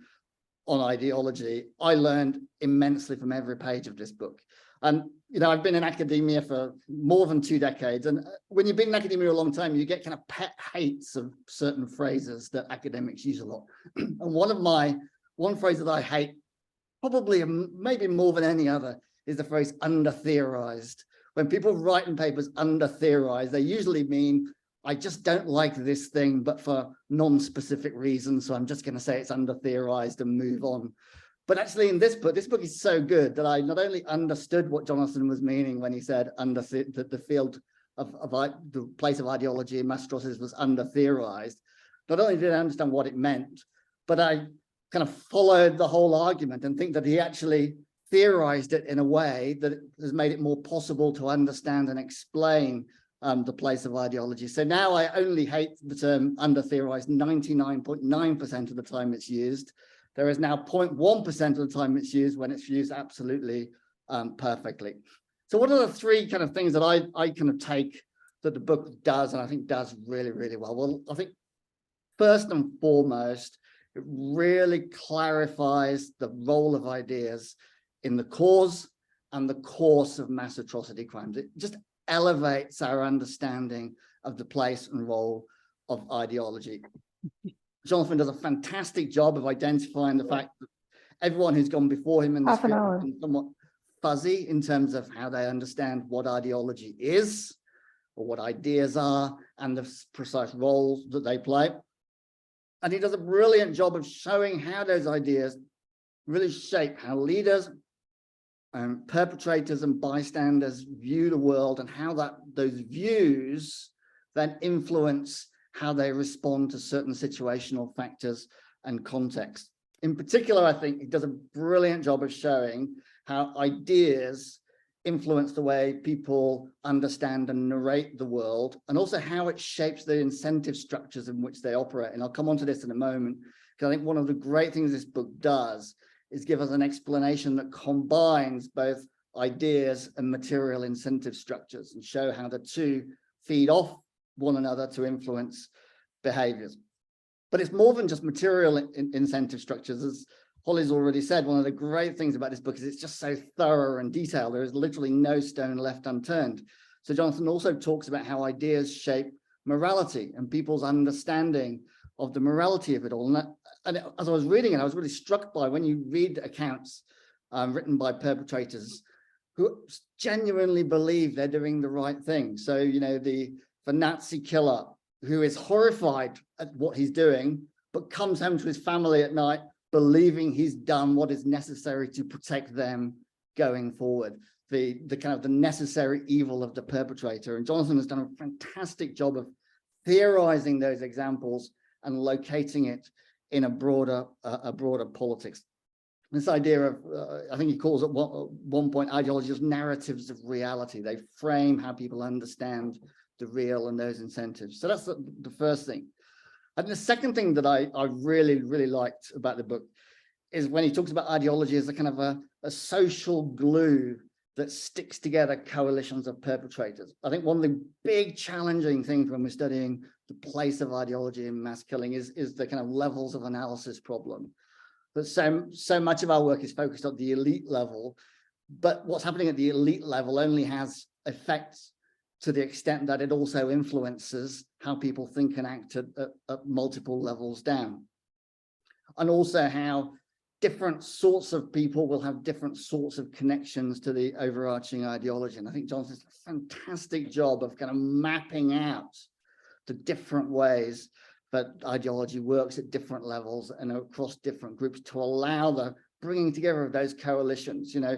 ideology. I learned immensely from every page of this book. And, I've been in academia for more than 2 decades. And when you've been in academia a long time, you get kind of pet hates of certain phrases that academics use a lot. And one phrase that I hate, probably maybe more than any other, is the phrase under-theorized. When people write in papers under-theorized, they usually mean, I just don't like this thing, but for non-specific reasons. So I'm just going to say it's under-theorized and move on. But actually in this book is so good that I not only understood what Jonathan was meaning when he said the field of the place of ideology in mass atrocities was under-theorized. Not only did I understand what it meant, but I kind of followed the whole argument and think that he actually theorized it in a way that has made it more possible to understand and explain the place of ideology. So now I only hate the term under-theorized 99.9% of the time it's used. There is now 0.1% of the time it's used when it's used absolutely perfectly. So what are the 3 kind of things that I kind of take that the book does, and I think does really, really well? Well, I think first and foremost, it really clarifies the role of ideas in the cause and the course of mass atrocity crimes. It just elevates our understanding of the place and role of ideology. Jonathan does a fantastic job of identifying the fact that everyone who's gone before him in this field has been somewhat fuzzy in terms of how they understand what ideology is or what ideas are and the precise roles that they play. And he does a brilliant job of showing how those ideas really shape how leaders and perpetrators and bystanders view the world, and how those views then influence how they respond to certain situational factors and context. In particular, I think he does a brilliant job of showing how ideas influence the way people understand and narrate the world, and also how it shapes the incentive structures in which they operate. And I'll come on to this in a moment, because I think one of the great things this book does is give us an explanation that combines both ideas and material incentive structures and show how the 2 feed off one another to influence behaviors. But it's more than just material incentive structures. As Hollie's already said, one of the great things about this book is it's just so thorough and detailed. There is literally no stone left unturned. So Jonathan also talks about how ideas shape morality and people's understanding of the morality of it all. And as I was reading it, I was really struck by when you read accounts written by perpetrators who genuinely believe they're doing the right thing. So, the Nazi killer who is horrified at what he's doing, but comes home to his family at night believing he's done what is necessary to protect them going forward. The kind of the necessary evil of the perpetrator. And Jonathan has done a fantastic job of theorizing those examples and locating it in a broader politics. This idea of, I think he calls it one point, ideology as narratives of reality. They frame how people understand the real and those incentives. So that's the first thing. And the second thing that I really, really liked about the book is when he talks about ideology as a kind of a social glue that sticks together coalitions of perpetrators. I think one of the big challenging things when we're studying the place of ideology in mass killing is the kind of levels of analysis problem. But so much of our work is focused on the elite level, but what's happening at the elite level only has effects to the extent that it also influences how people think and act at multiple levels down. And also how different sorts of people will have different sorts of connections to the overarching ideology. And I think Jonathan's done a fantastic job of kind of mapping out the different ways that ideology works at different levels and across different groups to allow the bringing together of those coalitions. You know,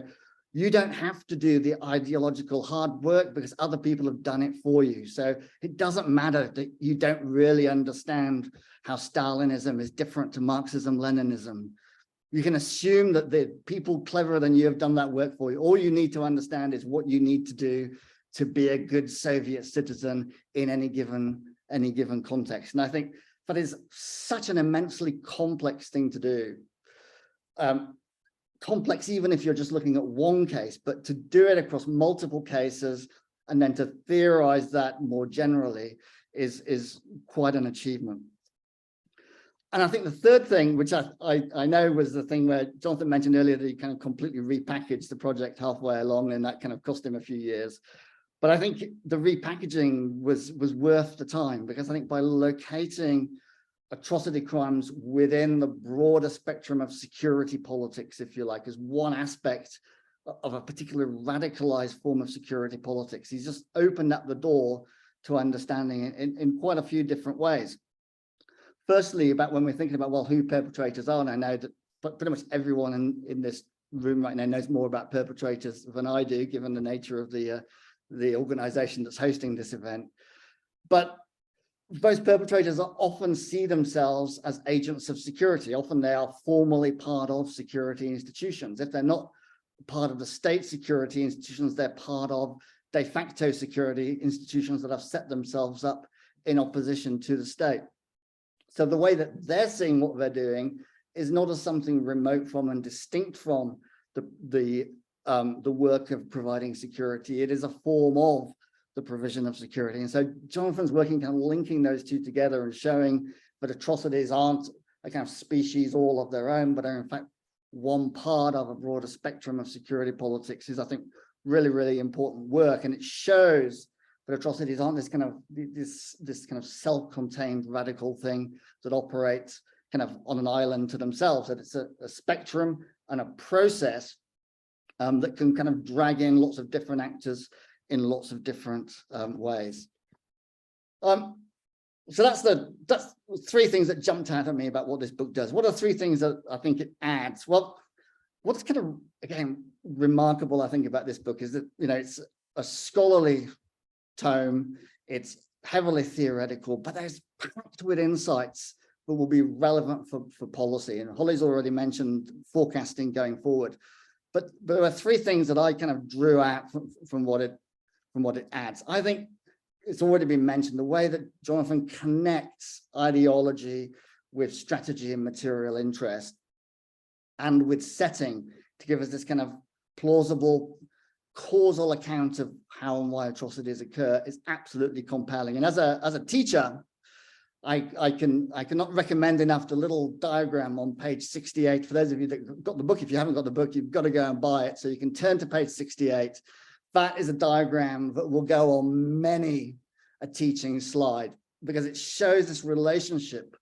you don't have to do the ideological hard work because other people have done it for you. So it doesn't matter that you don't really understand how Stalinism is different to Marxism, Leninism. You can assume that the people cleverer than you have done that work for you. All you need to understand is what you need to do to be a good Soviet citizen in any given context. And I think that is such an immensely complex thing to do. Complex even if you're just looking at one case, but to do it across multiple cases and then to theorize that more generally is quite an achievement. And I think the third thing, which I know was the thing where Jonathan mentioned earlier, that he kind of completely repackaged the project halfway along, and that kind of cost him a few years. But I think the repackaging was worth the time, because I think by locating atrocity crimes within the broader spectrum of security politics, if you like, as one aspect of a particular radicalized form of security politics, he's just opened up the door to understanding it in quite a few different ways. Firstly, about when we're thinking about, well, who perpetrators are, and I know that pretty much everyone in this room right now knows more about perpetrators than I do, given the nature of the organization that's hosting this event. But those perpetrators often see themselves as agents of security. Often they are formally part of security institutions. If they're not part of the state security institutions, they're part of de facto security institutions that have set themselves up in opposition to the state. So the way that they're seeing what they're doing is not as something remote from and distinct from the work of providing security. It is a form of the provision of security. And so Jonathan's working kind of linking those two together and showing that atrocities aren't a kind of species all of their own, but are in fact one part of a broader spectrum of security politics is, I think, really, really important work. And it shows that atrocities aren't this kind of self-contained radical thing that operates kind of on an island to themselves, that it's a spectrum and a process that can kind of drag in lots of different actors in lots of different ways. So that's three things that jumped out at me about what this book does. What are three things that I think it adds? Well, what's kind of, again, remarkable, I think, about this book is that, you know, it's a scholarly tome, it's heavily theoretical, but there's packed with insights that will be relevant for policy. And Hollie's already mentioned forecasting going forward. But there are three things that I kind of drew out from what it adds. I think it's already been mentioned, the way that Jonathan connects ideology with strategy and material interest and with setting to give us this kind of plausible causal account of how and why atrocities occur is absolutely compelling. And as a teacher, I cannot recommend enough the little diagram on page 68. For those of you that got the book, if you haven't got the book, you've got to go and buy it. So you can turn to page 68. That is a diagram that will go on many a teaching slide, because it shows this relationship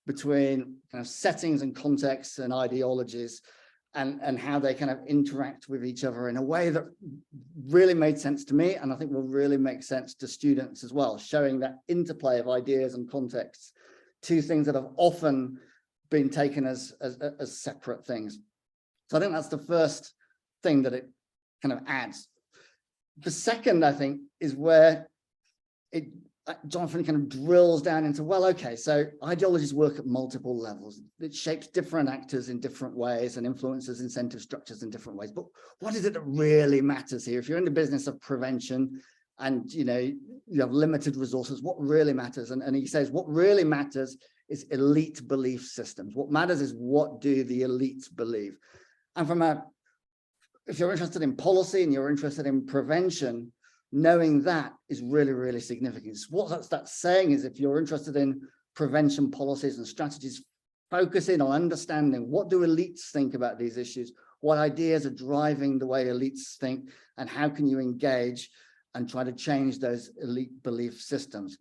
between kind of settings and contexts and ideologies, and how they kind of interact with each other in a way that really made sense to me, and I think will really make sense to students as well, showing that interplay of ideas and contexts, two things that have often been taken as separate things. So I think that's the first thing that it kind of adds. The second, I think, is where Jonathan kind of drills down into, well, okay, so ideologies work at multiple levels. It shapes different actors in different ways and influences incentive structures in different ways. But what is it that really matters here? If you're in the business of prevention and you have limited resources, what really matters? And he says, what really matters is elite belief systems. What matters is, what do the elites believe? And if you're interested in policy and you're interested in prevention, knowing that is really, really significant. What that's saying is, if you're interested in prevention policies and strategies, focus in on understanding, what do elites think about these issues? What ideas are driving the way elites think, and how can you engage and try to change those elite belief systems?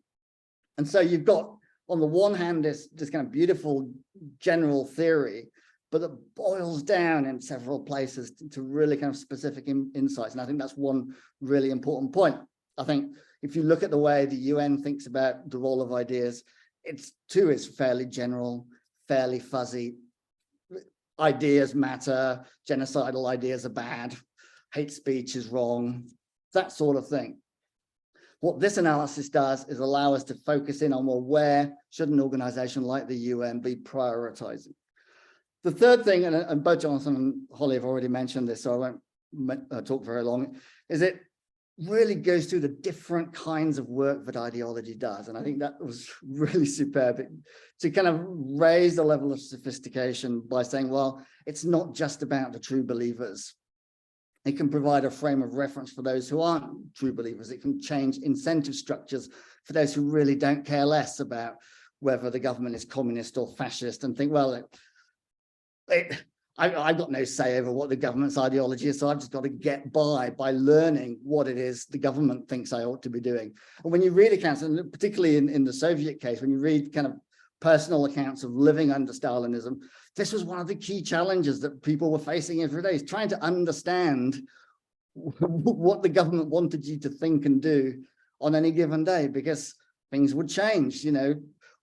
And so you've got, on the one hand, this kind of beautiful general theory but that boils down in several places to really kind of specific insights. And I think that's one really important point. I think if you look at the way the UN thinks about the role of ideas, it's too is fairly general, fairly fuzzy. Ideas matter, genocidal ideas are bad, hate speech is wrong, that sort of thing. What this analysis does is allow us to focus in on, well, where should an organization like the UN be prioritizing? The third thing, and both Jonathan and Hollie have already mentioned this, so I won't talk very long, is it really goes through the different kinds of work that ideology does. And I think that was really superb to kind of raise the level of sophistication by saying, well, it's not just about the true believers. It can provide a frame of reference for those who aren't true believers. It can change incentive structures for those who really don't care less about whether the government is communist or fascist and think, well, I've got no say over what the government's ideology is, so I've just got to get by learning what it is the government thinks I ought to be doing. And when you read accounts, and particularly in the Soviet case, when you read kind of personal accounts of living under Stalinism, this was one of the key challenges that people were facing every day, is trying to understand what the government wanted you to think and do on any given day, because things would change. You know,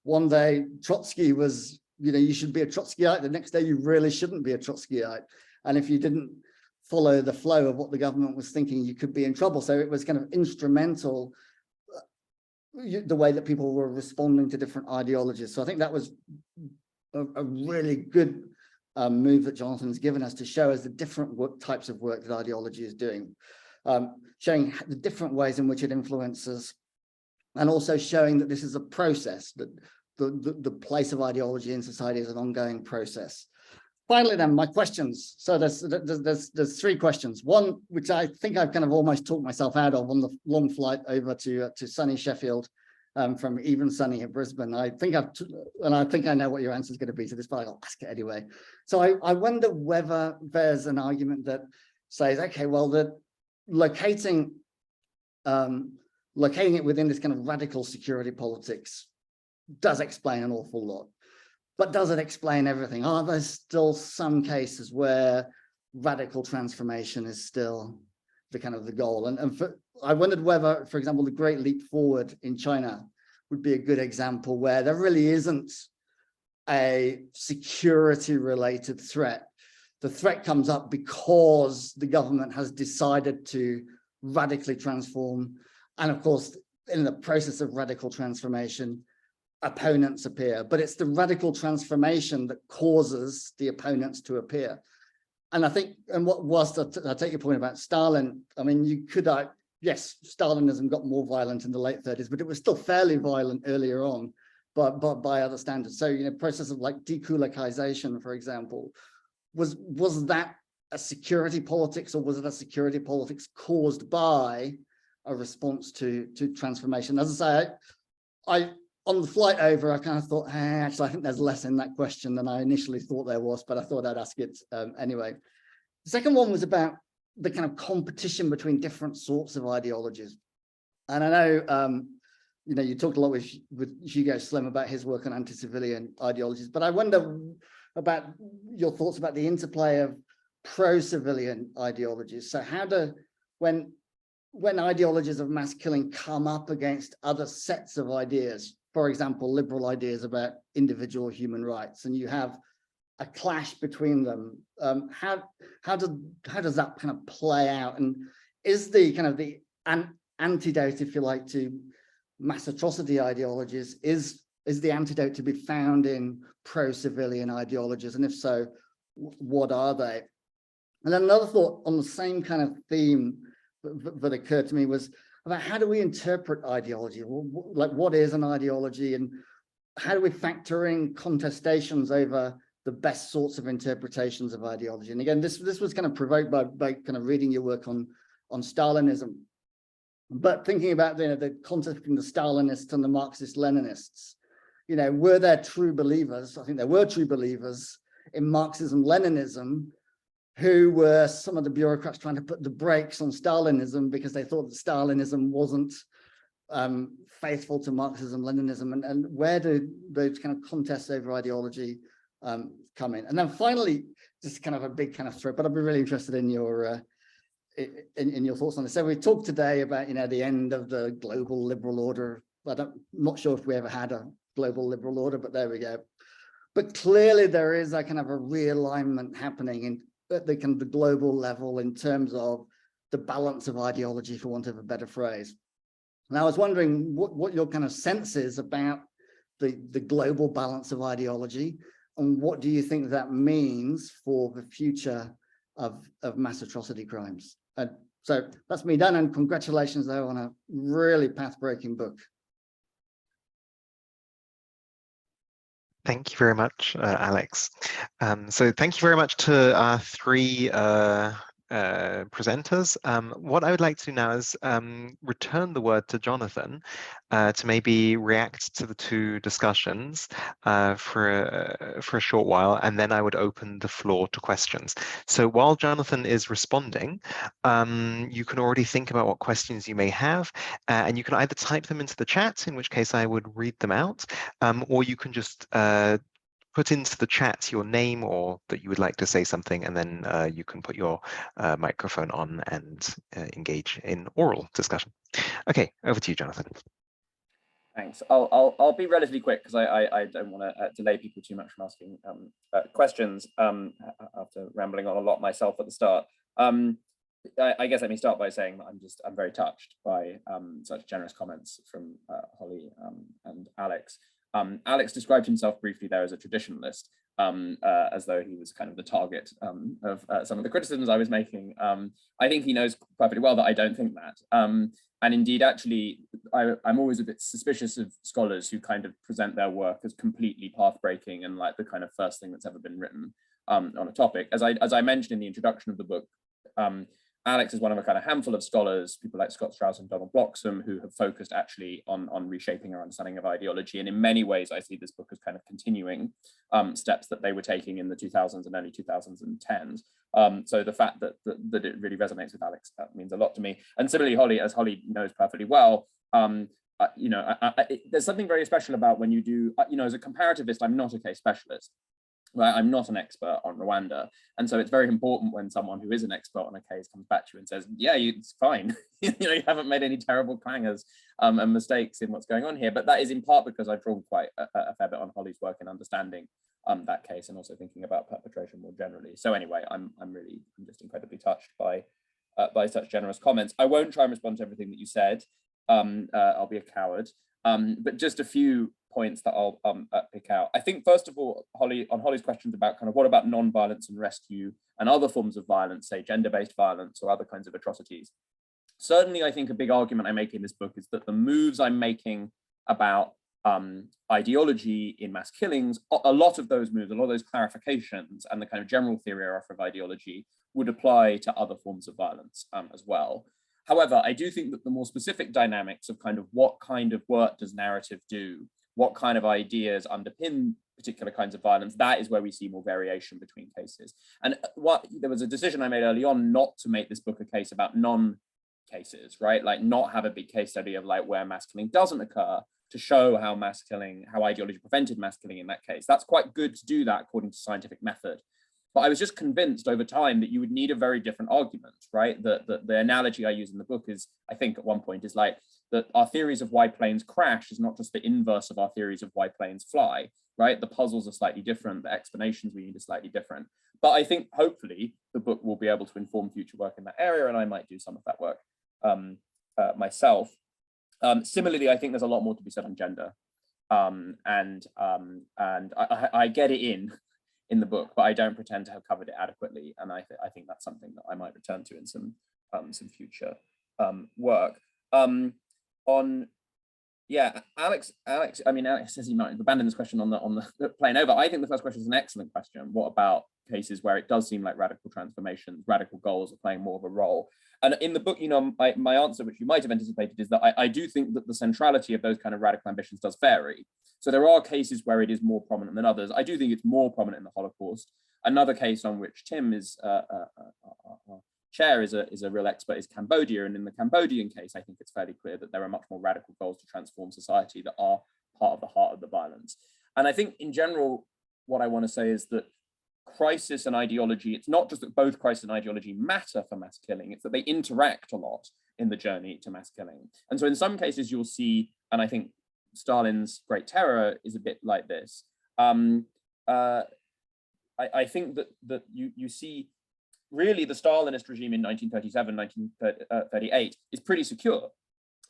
one day Trotsky was, you know, you should be a Trotskyite. The next day you really shouldn't be a Trotskyite. And if you didn't follow the flow of what the government was thinking, you could be in trouble. So it was kind of instrumental, the way that people were responding to different ideologies. So I think that was a really good move that Jonathan's given us to show us the different types of work that ideology is doing, showing the different ways in which it influences, and also showing that this is a process, that the place of ideology in society is an ongoing process. Finally, then, my questions. So there's three questions. One, which I think I've kind of almost talked myself out of on the long flight over to sunny Sheffield, from even sunny at Brisbane. I think I know what your answer is going to be to this, but I'll ask it anyway. So I wonder whether there's an argument that says, okay, well, locating it within this kind of radical security politics does explain an awful lot. But does it explain everything? Are there still some cases where radical transformation is still the kind of the goal? And I wondered whether, for example, the Great Leap Forward in China would be a good example where there really isn't a security-related threat. The threat comes up because the government has decided to radically transform. And of course, in the process of radical transformation, opponents appear, but it's the radical transformation that causes the opponents to appear. And I think, and I take your point about Stalin, I mean, you could, yes, Stalinism got more violent in the late 30s, but it was still fairly violent earlier on, but by other standards. So, you know, process of like dekulakization, for example, was that a security politics, or was it a security politics caused by a response to transformation? As I say, on the flight over, I kind of thought, actually, I think there's less in that question than I initially thought there was, but I thought I'd ask it anyway. The second one was about the kind of competition between different sorts of ideologies. And I know, you know, you talked a lot with Hugo Slim about his work on anti-civilian ideologies, but I wonder about your thoughts about the interplay of pro-civilian ideologies. So how when ideologies of mass killing come up against other sets of ideas, for example, liberal ideas about individual human rights, and you have a clash between them, how does that kind of play out? And is the kind of the antidote, if you like, to mass atrocity ideologies, is the antidote to be found in pro-civilian ideologies? And if so, what are they? And then another thought on the same kind of theme that occurred to me was about how do we interpret ideology? Like, what is an ideology, and how do we factor in contestations over the best sorts of interpretations of ideology? And again, this was kind of provoked by kind of reading your work on Stalinism, but thinking about the concept between the Stalinists and the Marxist-Leninists. You know, were there true believers? I think there were true believers in Marxism-Leninism, who were some of the bureaucrats trying to put the brakes on Stalinism because they thought that Stalinism wasn't faithful to Marxism-Leninism, and where do those kind of contests over ideology come in. And then finally, just kind of a big kind of throw, but I'd be really interested in your thoughts on this. So we talked today about, you know, the end of the global liberal order. I'm not sure if we ever had a global liberal order, but there we go. But clearly there is a kind of a realignment happening at the kind of the global level in terms of the balance of ideology, for want of a better phrase. And I was wondering what your kind of sense is about the global balance of ideology, and what do you think that means for the future of mass atrocity crimes? And so that's me done, and congratulations though on a really path-breaking book. Thank you very much, Alex. So thank you very much to our three presenters. What I would like to do now is return the word to Jonathan to maybe react to the two discussions for a short while, and then I would open the floor to questions. So while Jonathan is responding, you can already think about what questions you may have, and you can either type them into the chat, in which case I would read them out, or you can just put into the chat your name or that you would like to say something, and then you can put your microphone on and engage in oral discussion. Okay, over to you, Jonathan. Thanks. I'll be relatively quick because I don't want to delay people too much from asking questions after rambling on a lot myself at the start. I guess let me start by saying that I'm very touched by such generous comments from Hollie and Alex. Alex described himself briefly there as a traditionalist, as though he was kind of the target of some of the criticisms I was making. I think he knows perfectly well that I don't think that. And indeed, actually, I'm always a bit suspicious of scholars who kind of present their work as completely path-breaking and like the kind of first thing that's ever been written on a topic. As I mentioned in the introduction of the book, Alex is one of a kind of handful of scholars, people like Scott Strauss and Donald Bloxham, who have focused actually on reshaping our understanding of ideology. And in many ways, I see this book as kind of continuing steps that they were taking in the 2000s and early 2010s. So the fact that it really resonates with Alex, that means a lot to me. And similarly, Hollie, as Hollie knows perfectly well, you know, there's something very special about when you do, you know, as a comparativist, I'm not a case specialist. Right, I'm not an expert on Rwanda, and so it's very important when someone who is an expert on a case comes back to you and says, "Yeah, it's fine. You know, you haven't made any terrible clangers and mistakes in what's going on here." But that is in part because I've drawn quite a fair bit on Hollie's work in understanding that case and also thinking about perpetration more generally. So anyway, I'm just incredibly touched by such generous comments. I won't try and respond to everything that you said. I'll be a coward. But just a few points that I'll pick out. I think, first of all, Hollie's questions about kind of what about non-violence and rescue and other forms of violence, say gender-based violence or other kinds of atrocities. Certainly, I think a big argument I make in this book is that the moves I'm making about ideology in mass killings, a lot of those moves, a lot of those clarifications and the kind of general theory I offer of ideology would apply to other forms of violence as well. However, I do think that the more specific dynamics of kind of what kind of work does narrative do, what kind of ideas underpin particular kinds of violence, that is where we see more variation between cases. And there was a decision I made early on not to make this book a case about non-cases, right? Like not have a big case study of like where mass killing doesn't occur to show how mass killing, how ideology prevented mass killing in that case. That's quite good to do that according to scientific method. But I was just convinced over time that you would need a very different argument, right? The analogy I use in the book is, I think at one point, is like that our theories of why planes crash is not just the inverse of our theories of why planes fly, right? The puzzles are slightly different, the explanations we need are slightly different. But I think hopefully the book will be able to inform future work in that area, and I might do some of that work myself. Similarly, I think there's a lot more to be said on gender. And I get it in the book, but I don't pretend to have covered it adequately. And I think that's something that I might return to in some future work. Alex, I mean, Alex says he might abandon this question on the plane over. I think the first question is an excellent question. What about cases where it does seem like radical transformations, radical goals are playing more of a role? And in the book, you know, my answer, which you might have anticipated, is that I do think that the centrality of those kind of radical ambitions does vary. So there are cases where it is more prominent than others. I do think it's more prominent in the Holocaust. Another case on which Tim is chair is a real expert is Cambodia. And in the Cambodian case, I think it's fairly clear that there are much more radical goals to transform society that are part of the heart of the violence. And I think in general, what I want to say is that crisis and ideology, it's not just that both crisis and ideology matter for mass killing, it's that they interact a lot in the journey to mass killing. And so in some cases you'll see, and I think Stalin's Great Terror is a bit like this, I think that you see really the Stalinist regime in 1937, 1938 is pretty secure.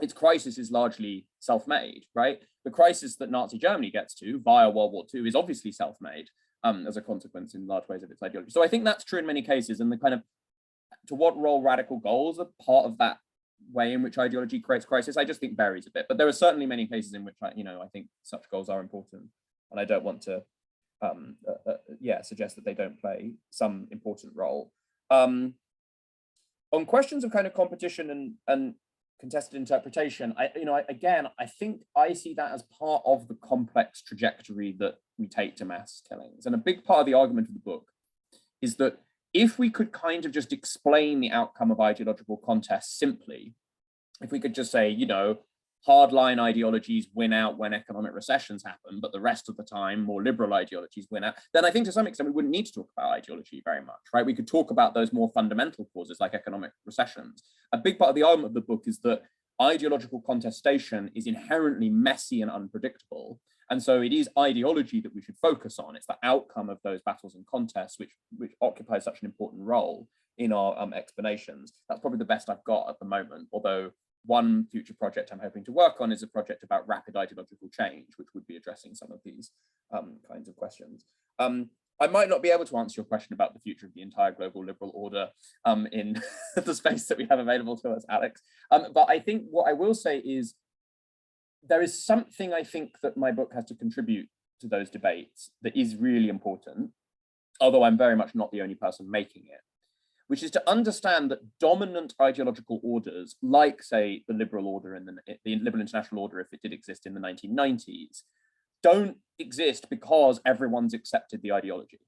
Its crisis is largely self-made, right? The crisis that Nazi Germany gets to via World War II is obviously self-made as a consequence in large ways of its ideology. So I think that's true in many cases, and the kind of, to what role radical goals are part of that way in which ideology creates crisis, I just think varies a bit. But there are certainly many cases in which I think such goals are important, and I don't want to suggest that they don't play some important role. On questions of kind of competition and contested interpretation, I think I see that as part of the complex trajectory that we take to mass killings. And a big part of the argument of the book is that if we could kind of just explain the outcome of ideological contests simply, if we could just say, hardline ideologies win out when economic recessions happen, but the rest of the time, more liberal ideologies win out, then I think to some extent we wouldn't need to talk about ideology very much, right? We could talk about those more fundamental causes like economic recessions. A big part of the argument of the book is that ideological contestation is inherently messy and unpredictable. And so it is ideology that we should focus on. It's the outcome of those battles and contests which occupies such an important role in our explanations. That's probably the best I've got at the moment, although one future project I'm hoping to work on is a project about rapid ideological change, which would be addressing some of these kinds of questions. I might not be able to answer your question about the future of the entire global liberal order in the space that we have available to us, Alex. But I think what I will say is there is something I think that my book has to contribute to those debates that is really important, although I'm very much not the only person making it, which is to understand that dominant ideological orders, like, say, the liberal order and the liberal international order, if it did exist in the 1990s, don't exist because everyone's accepted the ideology,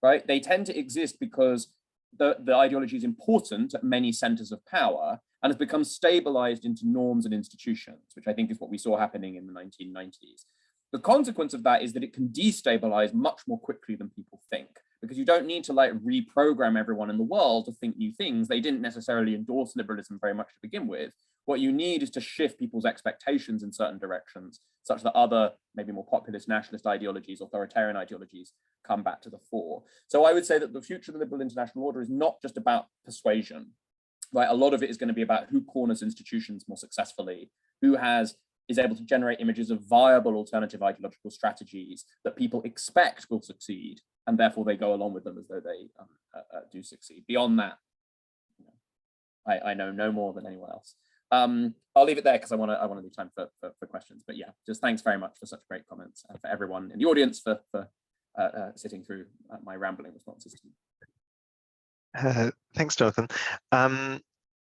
right? They tend to exist because the ideology is important at many centers of power and has become stabilized into norms and institutions, which I think is what we saw happening in the 1990s. The consequence of that is that it can destabilize much more quickly than people think, because you don't need to reprogram everyone in the world to think new things. They didn't necessarily endorse liberalism very much to begin with. What you need is to shift people's expectations in certain directions, such that other, maybe more populist nationalist ideologies, authoritarian ideologies come back to the fore. So I would say that the future of the liberal international order is not just about persuasion, right? A lot of it is going to be about who corners institutions more successfully, who is able to generate images of viable alternative ideological strategies that people expect will succeed, and therefore they go along with them as though they do succeed. Beyond that, I know no more than anyone else. I'll leave it there because I want to leave time for questions. But yeah, just thanks very much for such great comments, and for everyone in the audience for sitting through my rambling responses. Thanks, Jonathan.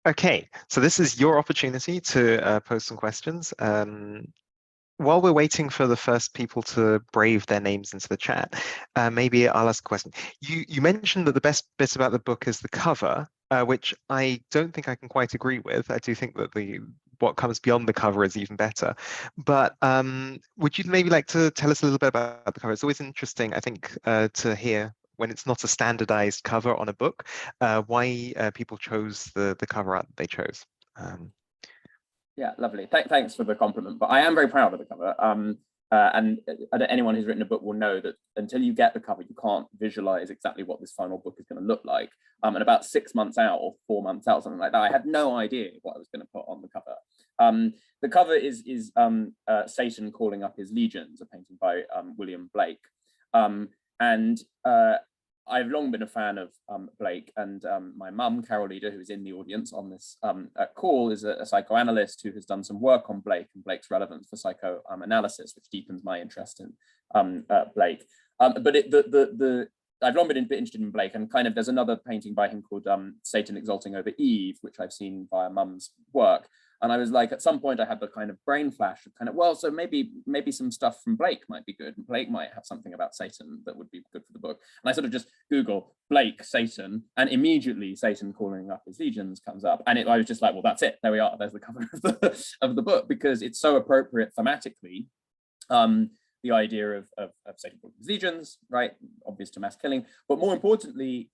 Okay, so this is your opportunity to post some questions. While we're waiting for the first people to brave their names into the chat, maybe I'll ask a question. You mentioned that the best bit about the book is the cover, which I don't think I can quite agree with. I do think that what comes beyond the cover is even better. But would you maybe like to tell us a little bit about the cover? It's always interesting, I think, to hear when it's not a standardized cover on a book, why people chose the cover art they chose. Yeah, lovely. Thanks for the compliment. But I am very proud of the cover. And anyone who's written a book will know that until you get the cover, you can't visualize exactly what this final book is going to look like. And about 6 months out or 4 months out, something like that, I had no idea what I was going to put on the cover. The cover is Satan calling up his legions, a painting by William Blake. I've long been a fan of Blake, and my mum, Carol Leader, who is in the audience on this call, is a psychoanalyst who has done some work on Blake and Blake's relevance for psychoanalysis, which deepens my interest in Blake. But I've long been interested in Blake, and kind of there's another painting by him called Satan Exalting Over Eve, which I've seen via mum's work. And I was like, at some point I had the kind of brain flash of kind of, well, so maybe some stuff from Blake might be good. Blake might have something about Satan that would be good for the book. And I sort of just Google Blake, Satan, and immediately Satan calling up his legions comes up. And I was just like, well, that's it. There we are. There's the cover of the book, because it's so appropriate thematically. the idea of Satan legions, right? Obvious to mass killing, but more importantly,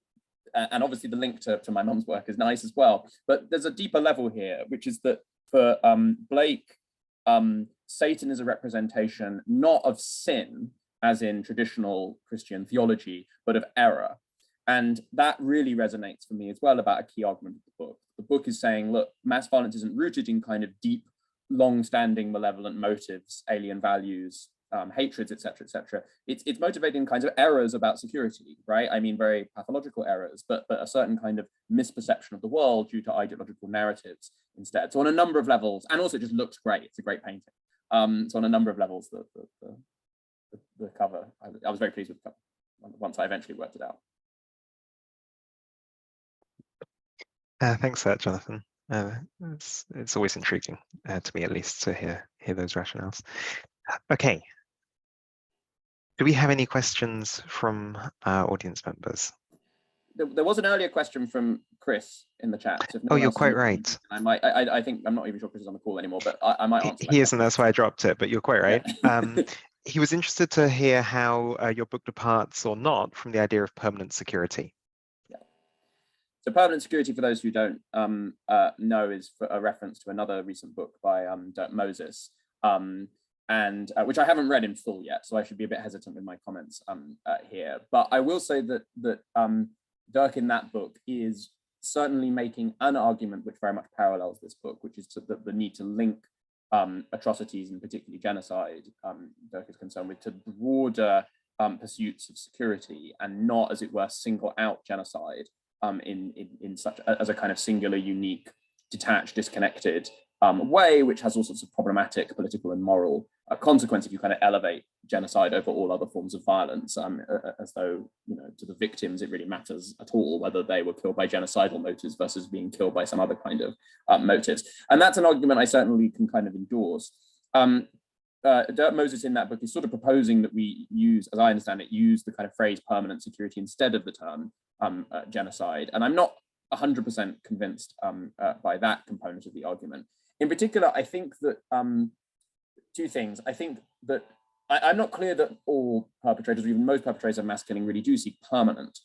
and obviously the link to my mum's work is nice as well, but there's a deeper level here, which is that for Blake, Satan is a representation not of sin, as in traditional Christian theology, but of error. And that really resonates for me as well about a key argument of the book. The book is saying, look, mass violence isn't rooted in kind of deep, long-standing malevolent motives, alien values, hatreds, etc., etc. It's motivated in kinds of errors about security, right? I mean, very pathological errors, but a certain kind of misperception of the world due to ideological narratives instead. So on a number of levels, and also it just looks great. It's a great painting. So on a number of levels, the cover, I was very pleased with the cover once I eventually worked it out. Thanks for that, Jonathan. It's always intriguing, to me at least, to hear those rationales. Okay. Do we have any questions from our audience members? There was an earlier question from Chris in the chat. So oh, you're quite right. I think, I'm not even sure Chris is on the call anymore, but I might answer. He isn't, that's why I dropped it, but you're quite right. Yeah. He was interested to hear how your book departs or not from the idea of permanent security. Yeah. So permanent security, for those who don't know, is a reference to another recent book by Dirk Moses, and which I haven't read in full yet, so I should be a bit hesitant with my comments here. But I will say that Dirk in that book is certainly making an argument which very much parallels this book, which is the need to link atrocities and particularly genocide, Dirk is concerned with, to broader pursuits of security, and not, as it were, single out genocide in such as a kind of singular, unique, detached, disconnected way, which has all sorts of problematic political and moral consequence if you kind of elevate genocide over all other forms of violence, as though, you know, to the victims it really matters at all whether they were killed by genocidal motives versus being killed by some other kind of motives. And that's an argument I certainly can kind of endorse. Dirk Moses in that book is sort of proposing that we use, as I understand it, use the kind of phrase permanent security instead of the term genocide. And I'm not 100% convinced by that component of the argument. In particular, I think that two things. I think that I'm not clear that all perpetrators, or even most perpetrators of mass killing, really do seek permanent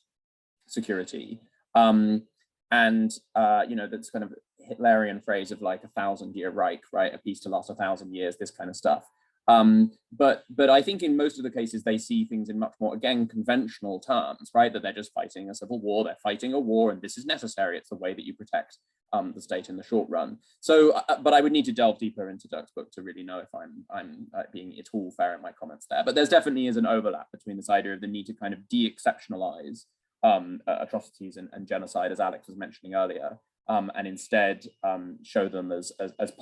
security. You know, that's kind of Hitlerian phrase of like 1,000-year Reich, right? A peace to last 1,000 years, this kind of stuff. But I think in most of the cases they see things in much more, again, conventional terms, right? That they're just fighting a civil war, they're fighting a war, and this is necessary. It's the way that you protect the state in the short run. So, but I would need to delve deeper into Dirk's book to really know if I'm being at all fair in my comments there. But there's definitely is an overlap between this idea of the need to kind of de-exceptionalize atrocities and genocide, as Alex was mentioning earlier, and instead show them as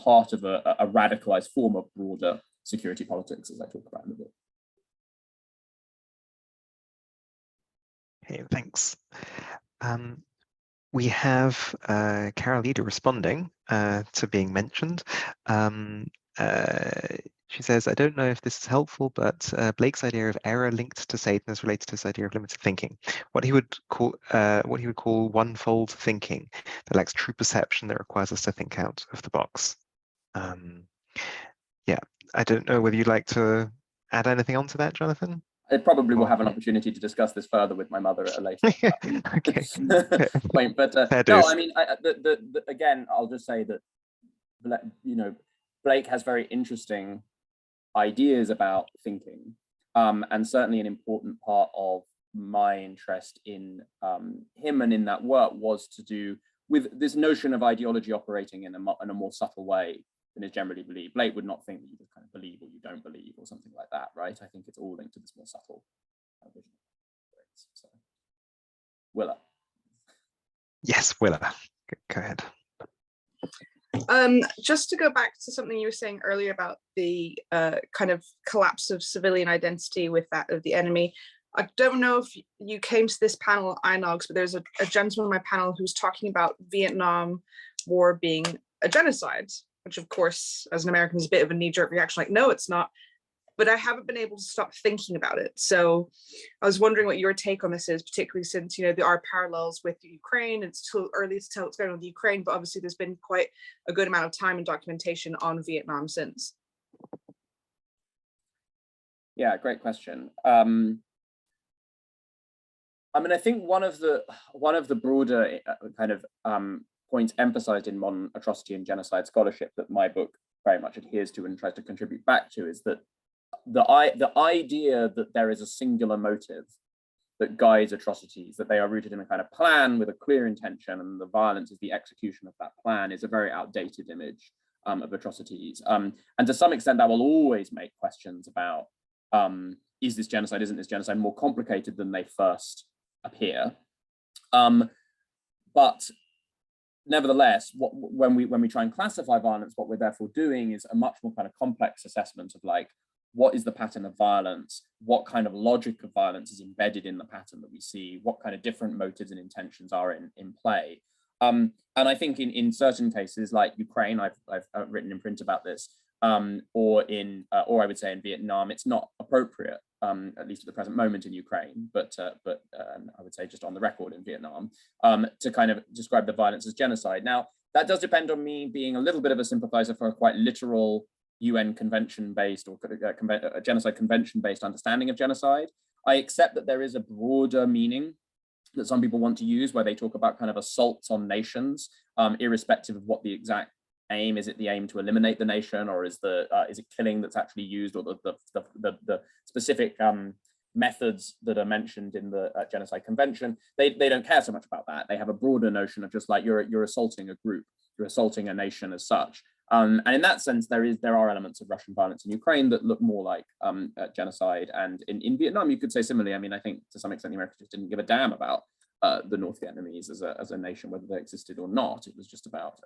part of a radicalized form of broader security politics, as I talk about in the book. Okay, thanks. We have Carolina responding to being mentioned. She says, I don't know if this is helpful, but Blake's idea of error linked to Satan is related to this idea of limited thinking. What he would call one-fold thinking that lacks true perception, that requires us to think out of the box. Yeah, I don't know whether you'd like to add anything onto that, Jonathan? I probably will have an opportunity to discuss this further with my mother at a later point. But no, I mean, again, I'll just say that, you know, Blake has very interesting ideas about thinking, and certainly an important part of my interest in him and in that work was to do with this notion of ideology operating in a more subtle way than is generally believed. Blake would not think that you just kind of believe or you don't believe or something like that, right? I think it's all linked to this more subtle vision. So, Willa. Yes, Willa, go ahead. Just to go back to something you were saying earlier about the kind of collapse of civilian identity with that of the enemy. I don't know if you came to this panel at INOGS, but there's a gentleman on my panel who's talking about Vietnam War being a genocide, which of course, as an American, is a bit of a knee-jerk reaction, like, no, it's not. But I haven't been able to stop thinking about it. So I was wondering what your take on this is, particularly since, you know, there are parallels with Ukraine. It's too early to tell what's going on with Ukraine, but obviously there's been quite a good amount of time and documentation on Vietnam since. Yeah, great question. I mean, I think one of the broader kind of points emphasized in modern atrocity and genocide scholarship that my book very much adheres to and tries to contribute back to is that the idea that there is a singular motive that guides atrocities, that they are rooted in a kind of plan with a clear intention, and the violence is the execution of that plan, is a very outdated image of atrocities. And to some extent, that will always make questions about is this genocide, isn't this genocide, more complicated than they first appear. But nevertheless, when we try and classify violence, what we're therefore doing is a much more kind of complex assessment of like, what is the pattern of violence? What kind of logic of violence is embedded in the pattern that we see? What kind of different motives and intentions are in play? And I think in certain cases like Ukraine, I've written in print about this, or I would say in Vietnam, it's not appropriate, at least at the present moment in Ukraine, but I would say just on the record in Vietnam, to kind of describe the violence as genocide. Now, that does depend on me being a little bit of a sympathizer for a quite literal UN convention-based or a genocide convention-based understanding of genocide. I accept that there is a broader meaning that some people want to use where they talk about kind of assaults on nations, irrespective of what the exact aim. Is it the aim to eliminate the nation, or is it killing that's actually used, or the specific methods that are mentioned in the genocide convention? They don't care so much about that. They have a broader notion of just like you're assaulting a group, you're assaulting a nation as such. And in that sense, there are elements of Russian violence in Ukraine that look more like genocide. And in Vietnam, you could say similarly. I mean, I think to some extent the Americans just didn't give a damn about the North Vietnamese as a nation, whether they existed or not. It was just about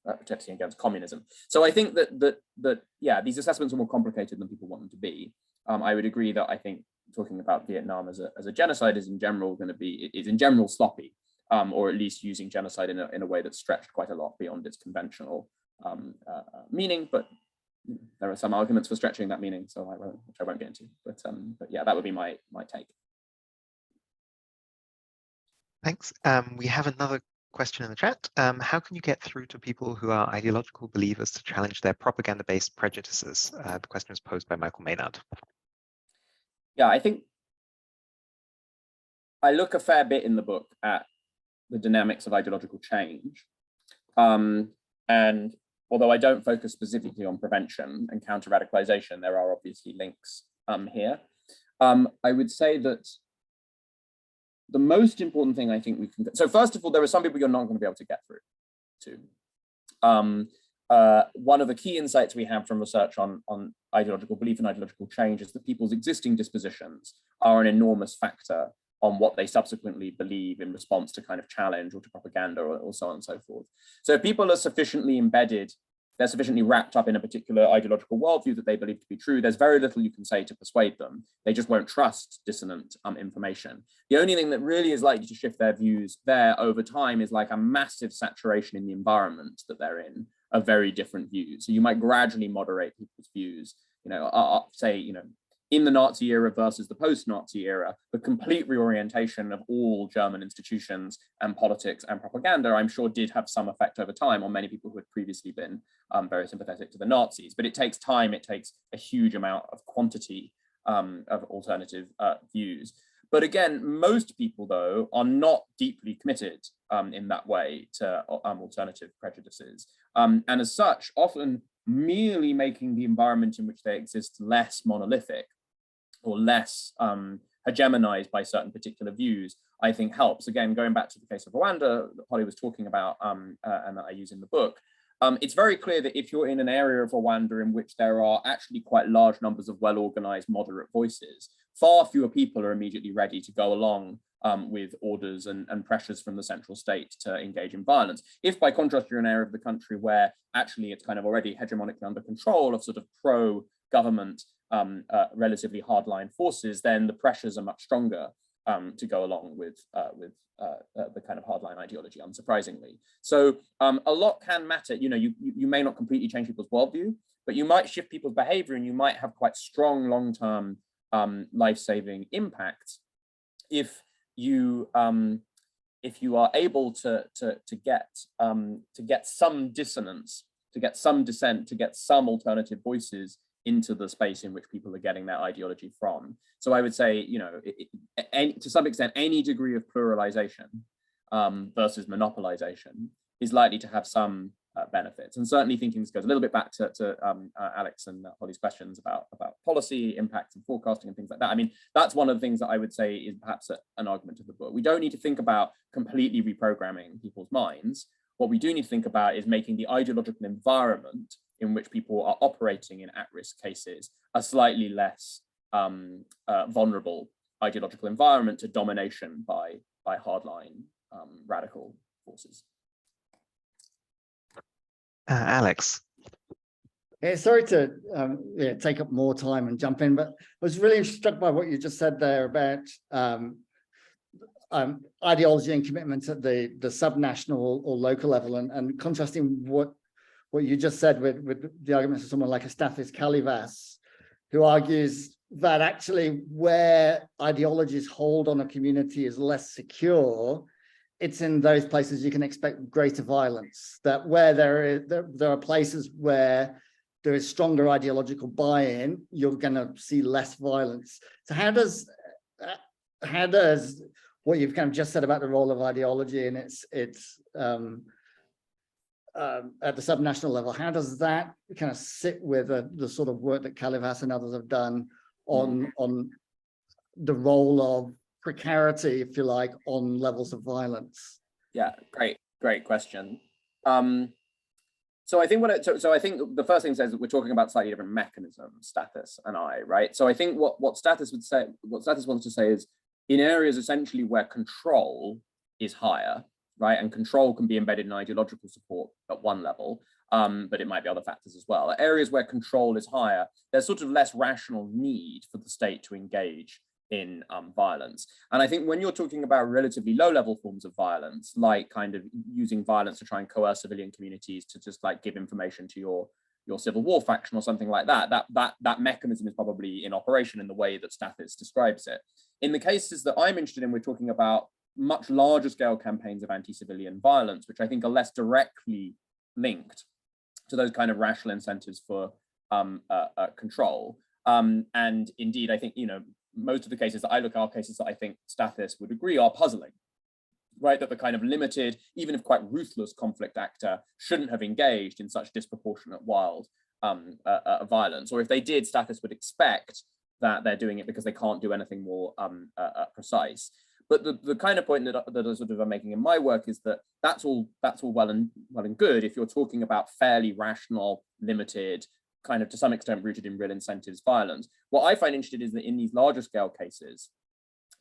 protecting against communism. So I think that yeah, these assessments are more complicated than people want them to be. I would agree that I think talking about Vietnam as a genocide is in general sloppy, or at least using genocide in a way that's stretched quite a lot beyond its conventional meaning, but there are some arguments for stretching that meaning, so which I won't get into. But yeah, that would be my take. Thanks. We have another question in the chat. How can you get through to people who are ideological believers to challenge their propaganda-based prejudices? The question was posed by Michael Maynard. Yeah, I think I look a fair bit in the book at the dynamics of ideological change. And although I don't focus specifically on prevention and counter-radicalization, there are obviously links here. I would say that the most important thing I think we can, so first of all, there are some people you're not going to be able to get through to. One of the key insights we have from research on ideological belief and ideological change is that people's existing dispositions are an enormous factor on what they subsequently believe in response to kind of challenge or to propaganda or so on and so forth. So if people are sufficiently embedded, they're sufficiently wrapped up in a particular ideological worldview that they believe to be true, there's very little you can say to persuade them. They just won't trust dissonant information. The only thing that really is likely to shift their views there over time is like a massive saturation in the environment that they're in of very different views. So you might gradually moderate people's views, say, in the Nazi era versus the post-Nazi era, the complete reorientation of all German institutions and politics and propaganda, I'm sure did have some effect over time on many people who had previously been very sympathetic to the Nazis. But it takes time, it takes a huge amount of quantity of alternative views. But again, most people, though, are not deeply committed in that way to alternative prejudices. And as such, often merely making the environment in which they exist less monolithic or less hegemonized by certain particular views, I think helps. Again, going back to the case of Rwanda that Hollie was talking about and that I use in the book, it's very clear that if you're in an area of Rwanda in which there are actually quite large numbers of well-organized moderate voices, far fewer people are immediately ready to go along with orders and pressures from the central state to engage in violence. If by contrast, you're in an area of the country where actually it's kind of already hegemonically under control of sort of pro-government relatively hardline forces, then the pressures are much stronger to go along with the kind of hardline ideology, unsurprisingly. So a lot can matter. You may not completely change people's worldview, but you might shift people's behavior, and you might have quite strong long-term life-saving impacts if you are able to get some dissonance, to get some dissent, to get some alternative voices into the space in which people are getting their ideology from. So I would say, you know, to some extent, any degree of pluralization versus monopolization is likely to have some benefits. And certainly thinking this goes a little bit back to Alex and Hollie's questions about policy impacts and forecasting and things like that. I mean, that's one of the things that I would say is perhaps an argument of the book. We don't need to think about completely reprogramming people's minds. What we do need to think about is making the ideological environment in which people are operating in at-risk cases a slightly less vulnerable ideological environment to domination by hardline radical forces. Alex. Yeah, sorry to take up more time and jump in, but I was really struck by what you just said there about ideology and commitment at the subnational or local level, and contrasting what you just said with the arguments of someone like a Stathis Kalivas, who argues that actually where ideologies hold on a community is less secure, it's in those places you can expect greater violence. That where there are places where there is stronger ideological buy-in, you're going to see less violence. So how does what you've kind of just said about the role of ideology and its at the subnational level, how does that kind of sit with the sort of work that Kalivas and others have done on the role of precarity, if you like, on levels of violence? Yeah, great question. So I think I think the first thing says that we're talking about slightly different mechanisms, Stathis and I, right? So I think what Stathis would say, what Stathis wants to say is, in areas essentially where control is higher, right, and control can be embedded in ideological support at one level, but it might be other factors as well. Areas where control is higher, there's sort of less rational need for the state to engage in violence. And I think when you're talking about relatively low-level forms of violence, like kind of using violence to try and coerce civilian communities to just like give information to your civil war faction or something like that, that mechanism is probably in operation in the way that Stathis describes it. In the cases that I'm interested in, we're talking about much larger scale campaigns of anti-civilian violence, which I think are less directly linked to those kind of rational incentives for control. And indeed, I think, you know, most of the cases that I look at are cases that I think Stathis would agree are puzzling, right? That the kind of limited, even if quite ruthless conflict actor shouldn't have engaged in such disproportionate wild violence. Or if they did, Stathis would expect that they're doing it because they can't do anything more precise. But the kind of point that I sort of am making in my work is that that's all well and good if you're talking about fairly rational, limited, kind of to some extent rooted in real incentives violence. What I find interesting is that in these larger scale cases,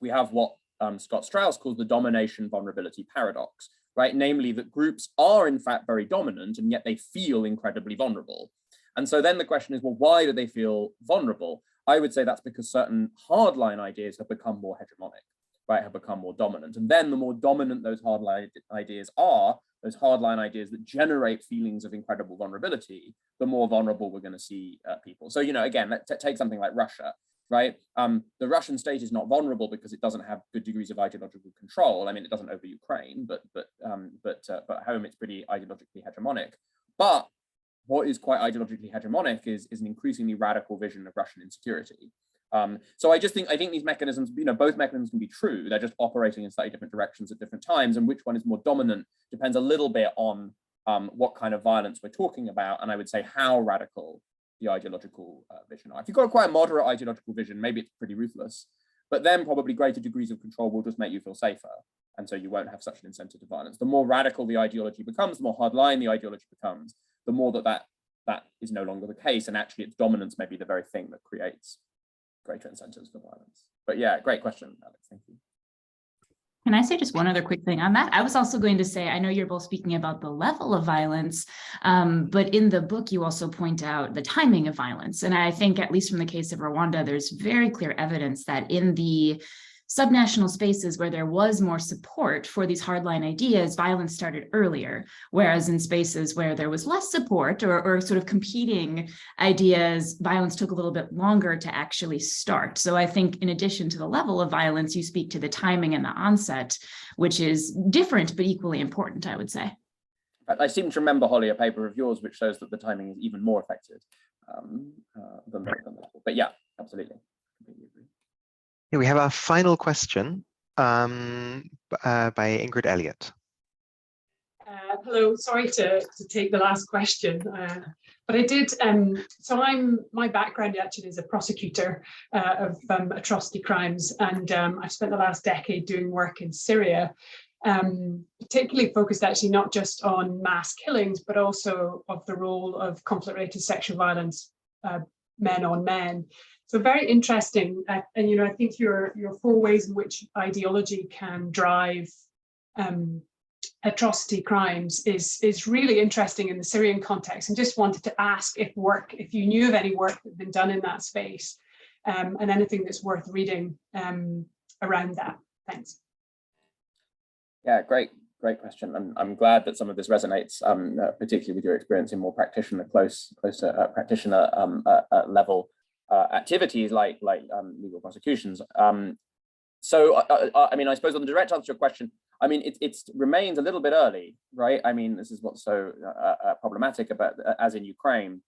we have what Scott Strauss calls the domination vulnerability paradox, right? Namely that groups are in fact very dominant and yet they feel incredibly vulnerable. And so then the question is, well, why do they feel vulnerable? I would say that's because certain hardline ideas have become more hegemonic, right, have become more dominant. And then the more dominant those hardline ideas are, those hardline ideas that generate feelings of incredible vulnerability, the more vulnerable we're going to see people. So, you know, again, take something like Russia, right? The Russian state is not vulnerable because it doesn't have good degrees of ideological control. I mean, it doesn't over Ukraine, but at home it's pretty ideologically hegemonic. But what is quite ideologically hegemonic is an increasingly radical vision of Russian insecurity. So I think these mechanisms, you know, both mechanisms can be true. They're just operating in slightly different directions at different times, and which one is more dominant depends a little bit on what kind of violence we're talking about, and I would say how radical the ideological vision are. If you've got quite a moderate ideological vision, maybe it's pretty ruthless, but then probably greater degrees of control will just make you feel safer, and so you won't have such an incentive to violence. The more radical the ideology becomes, the more hardline the ideology becomes, the more that is no longer the case, and actually its dominance may be the very thing that creates greater incentives for violence. But yeah, great question, Alex. Thank you. Can I say just one other quick thing on that? I was also going to say, I know you're both speaking about the level of violence, but in the book, you also point out the timing of violence. And I think, at least from the case of Rwanda, there's very clear evidence that in the subnational spaces where there was more support for these hardline ideas, violence started earlier, whereas in spaces where there was less support or sort of competing ideas, violence took a little bit longer to actually start. So I think in addition to the level of violence, you speak to the timing and the onset, which is different but equally important, I would say. I seem to remember, Hollie, a paper of yours which shows that the timing is even more affected than that. But yeah, absolutely. Here we have our final question by Ingrid Elliott. Hello, sorry to take the last question, but I did, so my background actually is a prosecutor of atrocity crimes, and I've spent the last decade doing work in Syria, particularly focused actually not just on mass killings, but also of the role of conflict-related sexual violence, men on men. So very interesting, and I think your 4 ways in which ideology can drive atrocity crimes is really interesting in the Syrian context, and just wanted to ask if you knew of any work that had been done in that space, and anything that's worth reading around that. Thanks. Yeah, great question. And I'm glad that some of this resonates, particularly with your experience in more practitioner, close to practitioner level activities like legal prosecutions. So, I mean, I suppose on the direct answer to your question, I mean, it remains a little bit early, right? I mean, this is what's so problematic about, as in Ukraine,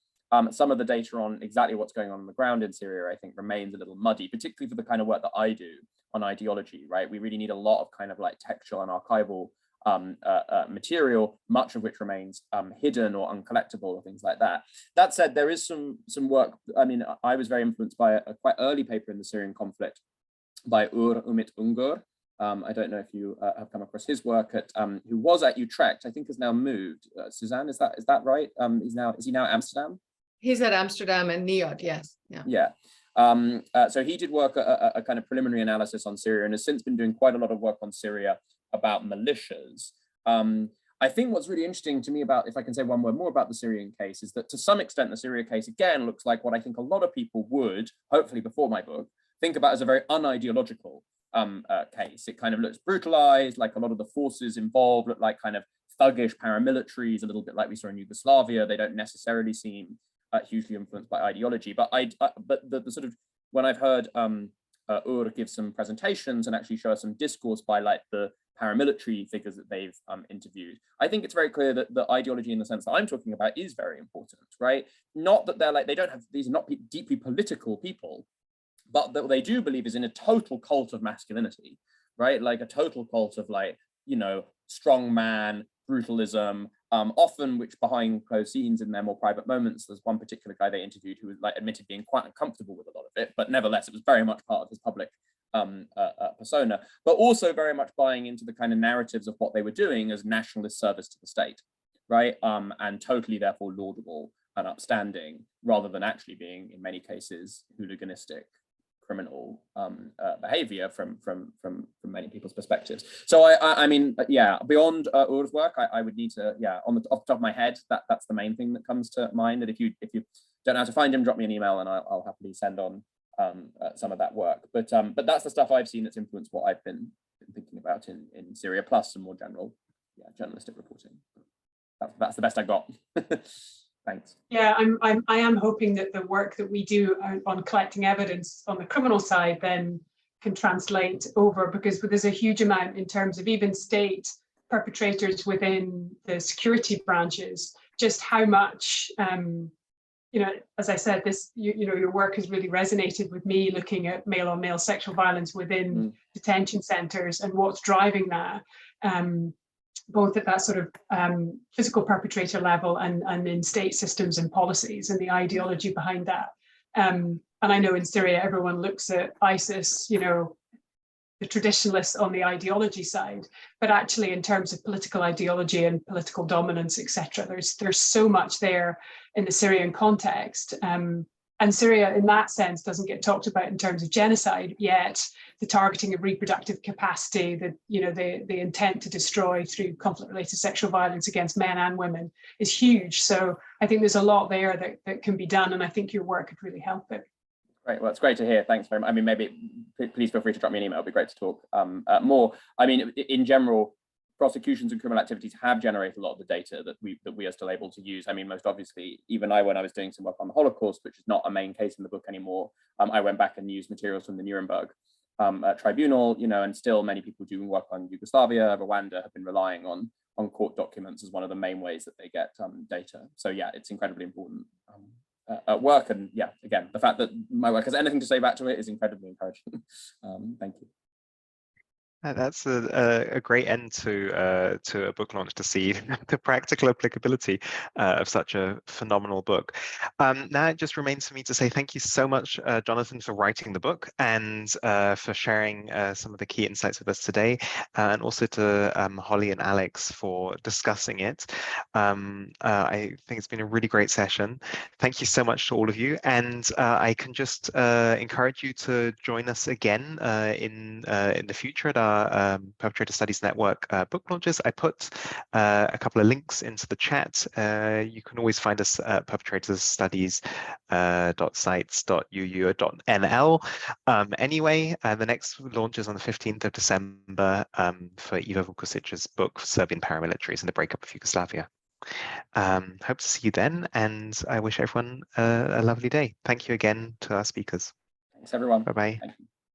some of the data on exactly what's going on the ground in Syria, I think, remains a little muddy, particularly for the kind of work that I do on ideology, right? We really need a lot of kind of like textual and archival material, much of which remains hidden or uncollectible or things like that. That said, there is some work. I mean, I was very influenced by a quite early paper in the Syrian conflict by Umit Ungur. I don't know if you have come across his work at who was at Utrecht, I think has now moved. Suzanne, is that right? Is he now at Amsterdam? He's at Amsterdam and Nyseth, yes. Yeah. So he did work a kind of preliminary analysis on Syria and has since been doing quite a lot of work on Syria about militias. I think what's really interesting to me about, if I can say one word more about the Syrian case, is that to some extent the Syria case again looks like what I think a lot of people would, hopefully before my book, think about as a very unideological case. It kind of looks brutalized, like a lot of the forces involved look like kind of thuggish paramilitaries, a little bit like we saw in Yugoslavia. They don't necessarily seem hugely influenced by ideology, but the sort of, when I've heard Ur give some presentations and actually show us some discourse by like the paramilitary figures that they've interviewed, I think it's very clear that the ideology in the sense that I'm talking about is very important, right? Not that they're like, they don't have, these are not deeply political people, but that they do believe is in a total cult of masculinity, right? Like a total cult of like, strong man, brutalism, often which behind closed scenes in their more private moments, there's one particular guy they interviewed who like admitted being quite uncomfortable with a lot of it, but nevertheless, it was very much part of his public persona, but also very much buying into the kind of narratives of what they were doing as nationalist service to the state, right? And totally therefore laudable and upstanding, rather than actually being, in many cases, hooliganistic, criminal behavior from many people's perspectives. So I mean, yeah, beyond Ur's work, I would need to, yeah, off the top of my head, that's the main thing that comes to mind. That if you don't know how to find him, drop me an email and I'll happily send on some of that work. But that's the stuff I've seen that's influenced what I've been thinking about in Syria, plus some more general, yeah, journalistic reporting. That's the best I got. Thanks. Yeah, I am hoping that the work that we do on collecting evidence on the criminal side then can translate over, because there's a huge amount in terms of even state perpetrators within the security branches, just how much, as I said, this, your work has really resonated with me, looking at male on male sexual violence within detention centers and what's driving that. Both at that sort of physical perpetrator level and in state systems and policies and the ideology behind that. And I know in Syria, everyone looks at ISIS, the traditionalists on the ideology side, but actually in terms of political ideology and political dominance, etc., there's so much there in the Syrian context. And Syria, in that sense, doesn't get talked about in terms of genocide, yet the targeting of reproductive capacity, the intent to destroy through conflict-related sexual violence against men and women is huge. So I think there's a lot there that can be done, and I think your work could really help it. Great, well, it's great to hear. Thanks very much. I mean, maybe please feel free to drop me an email. It'd be great to talk more. I mean, in general, prosecutions and criminal activities have generated a lot of the data that we are still able to use. I mean, most obviously, even when I was doing some work on the Holocaust, which is not a main case in the book anymore, I went back and used materials from the Nuremberg tribunal, and still many people doing work on Yugoslavia, Rwanda have been relying on court documents documents as one of the main ways that they get data. So yeah, it's incredibly important work. And yeah, again, the fact that my work has anything to say back to it is incredibly encouraging. Thank you. That's a great end to a book launch, to see the practical applicability of such a phenomenal book. Now it just remains for me to say thank you so much, Jonathan, for writing the book and for sharing some of the key insights with us today, and also to Hollie and Alex for discussing it. I think it's been a really great session. Thank you so much to all of you, and I can just encourage you to join us again in the future at our Perpetrator Studies Network book launches. I put a couple of links into the chat. You can always find us at perpetratorstudies.sites.uu.nl. Anyway, the next launch is on the 15th of December for Ivo Vukusic's book, Serbian Paramilitaries and the Breakup of Yugoslavia. Hope to see you then, and I wish everyone a lovely day. Thank you again to our speakers. Thanks, everyone. Bye-bye. Thank you.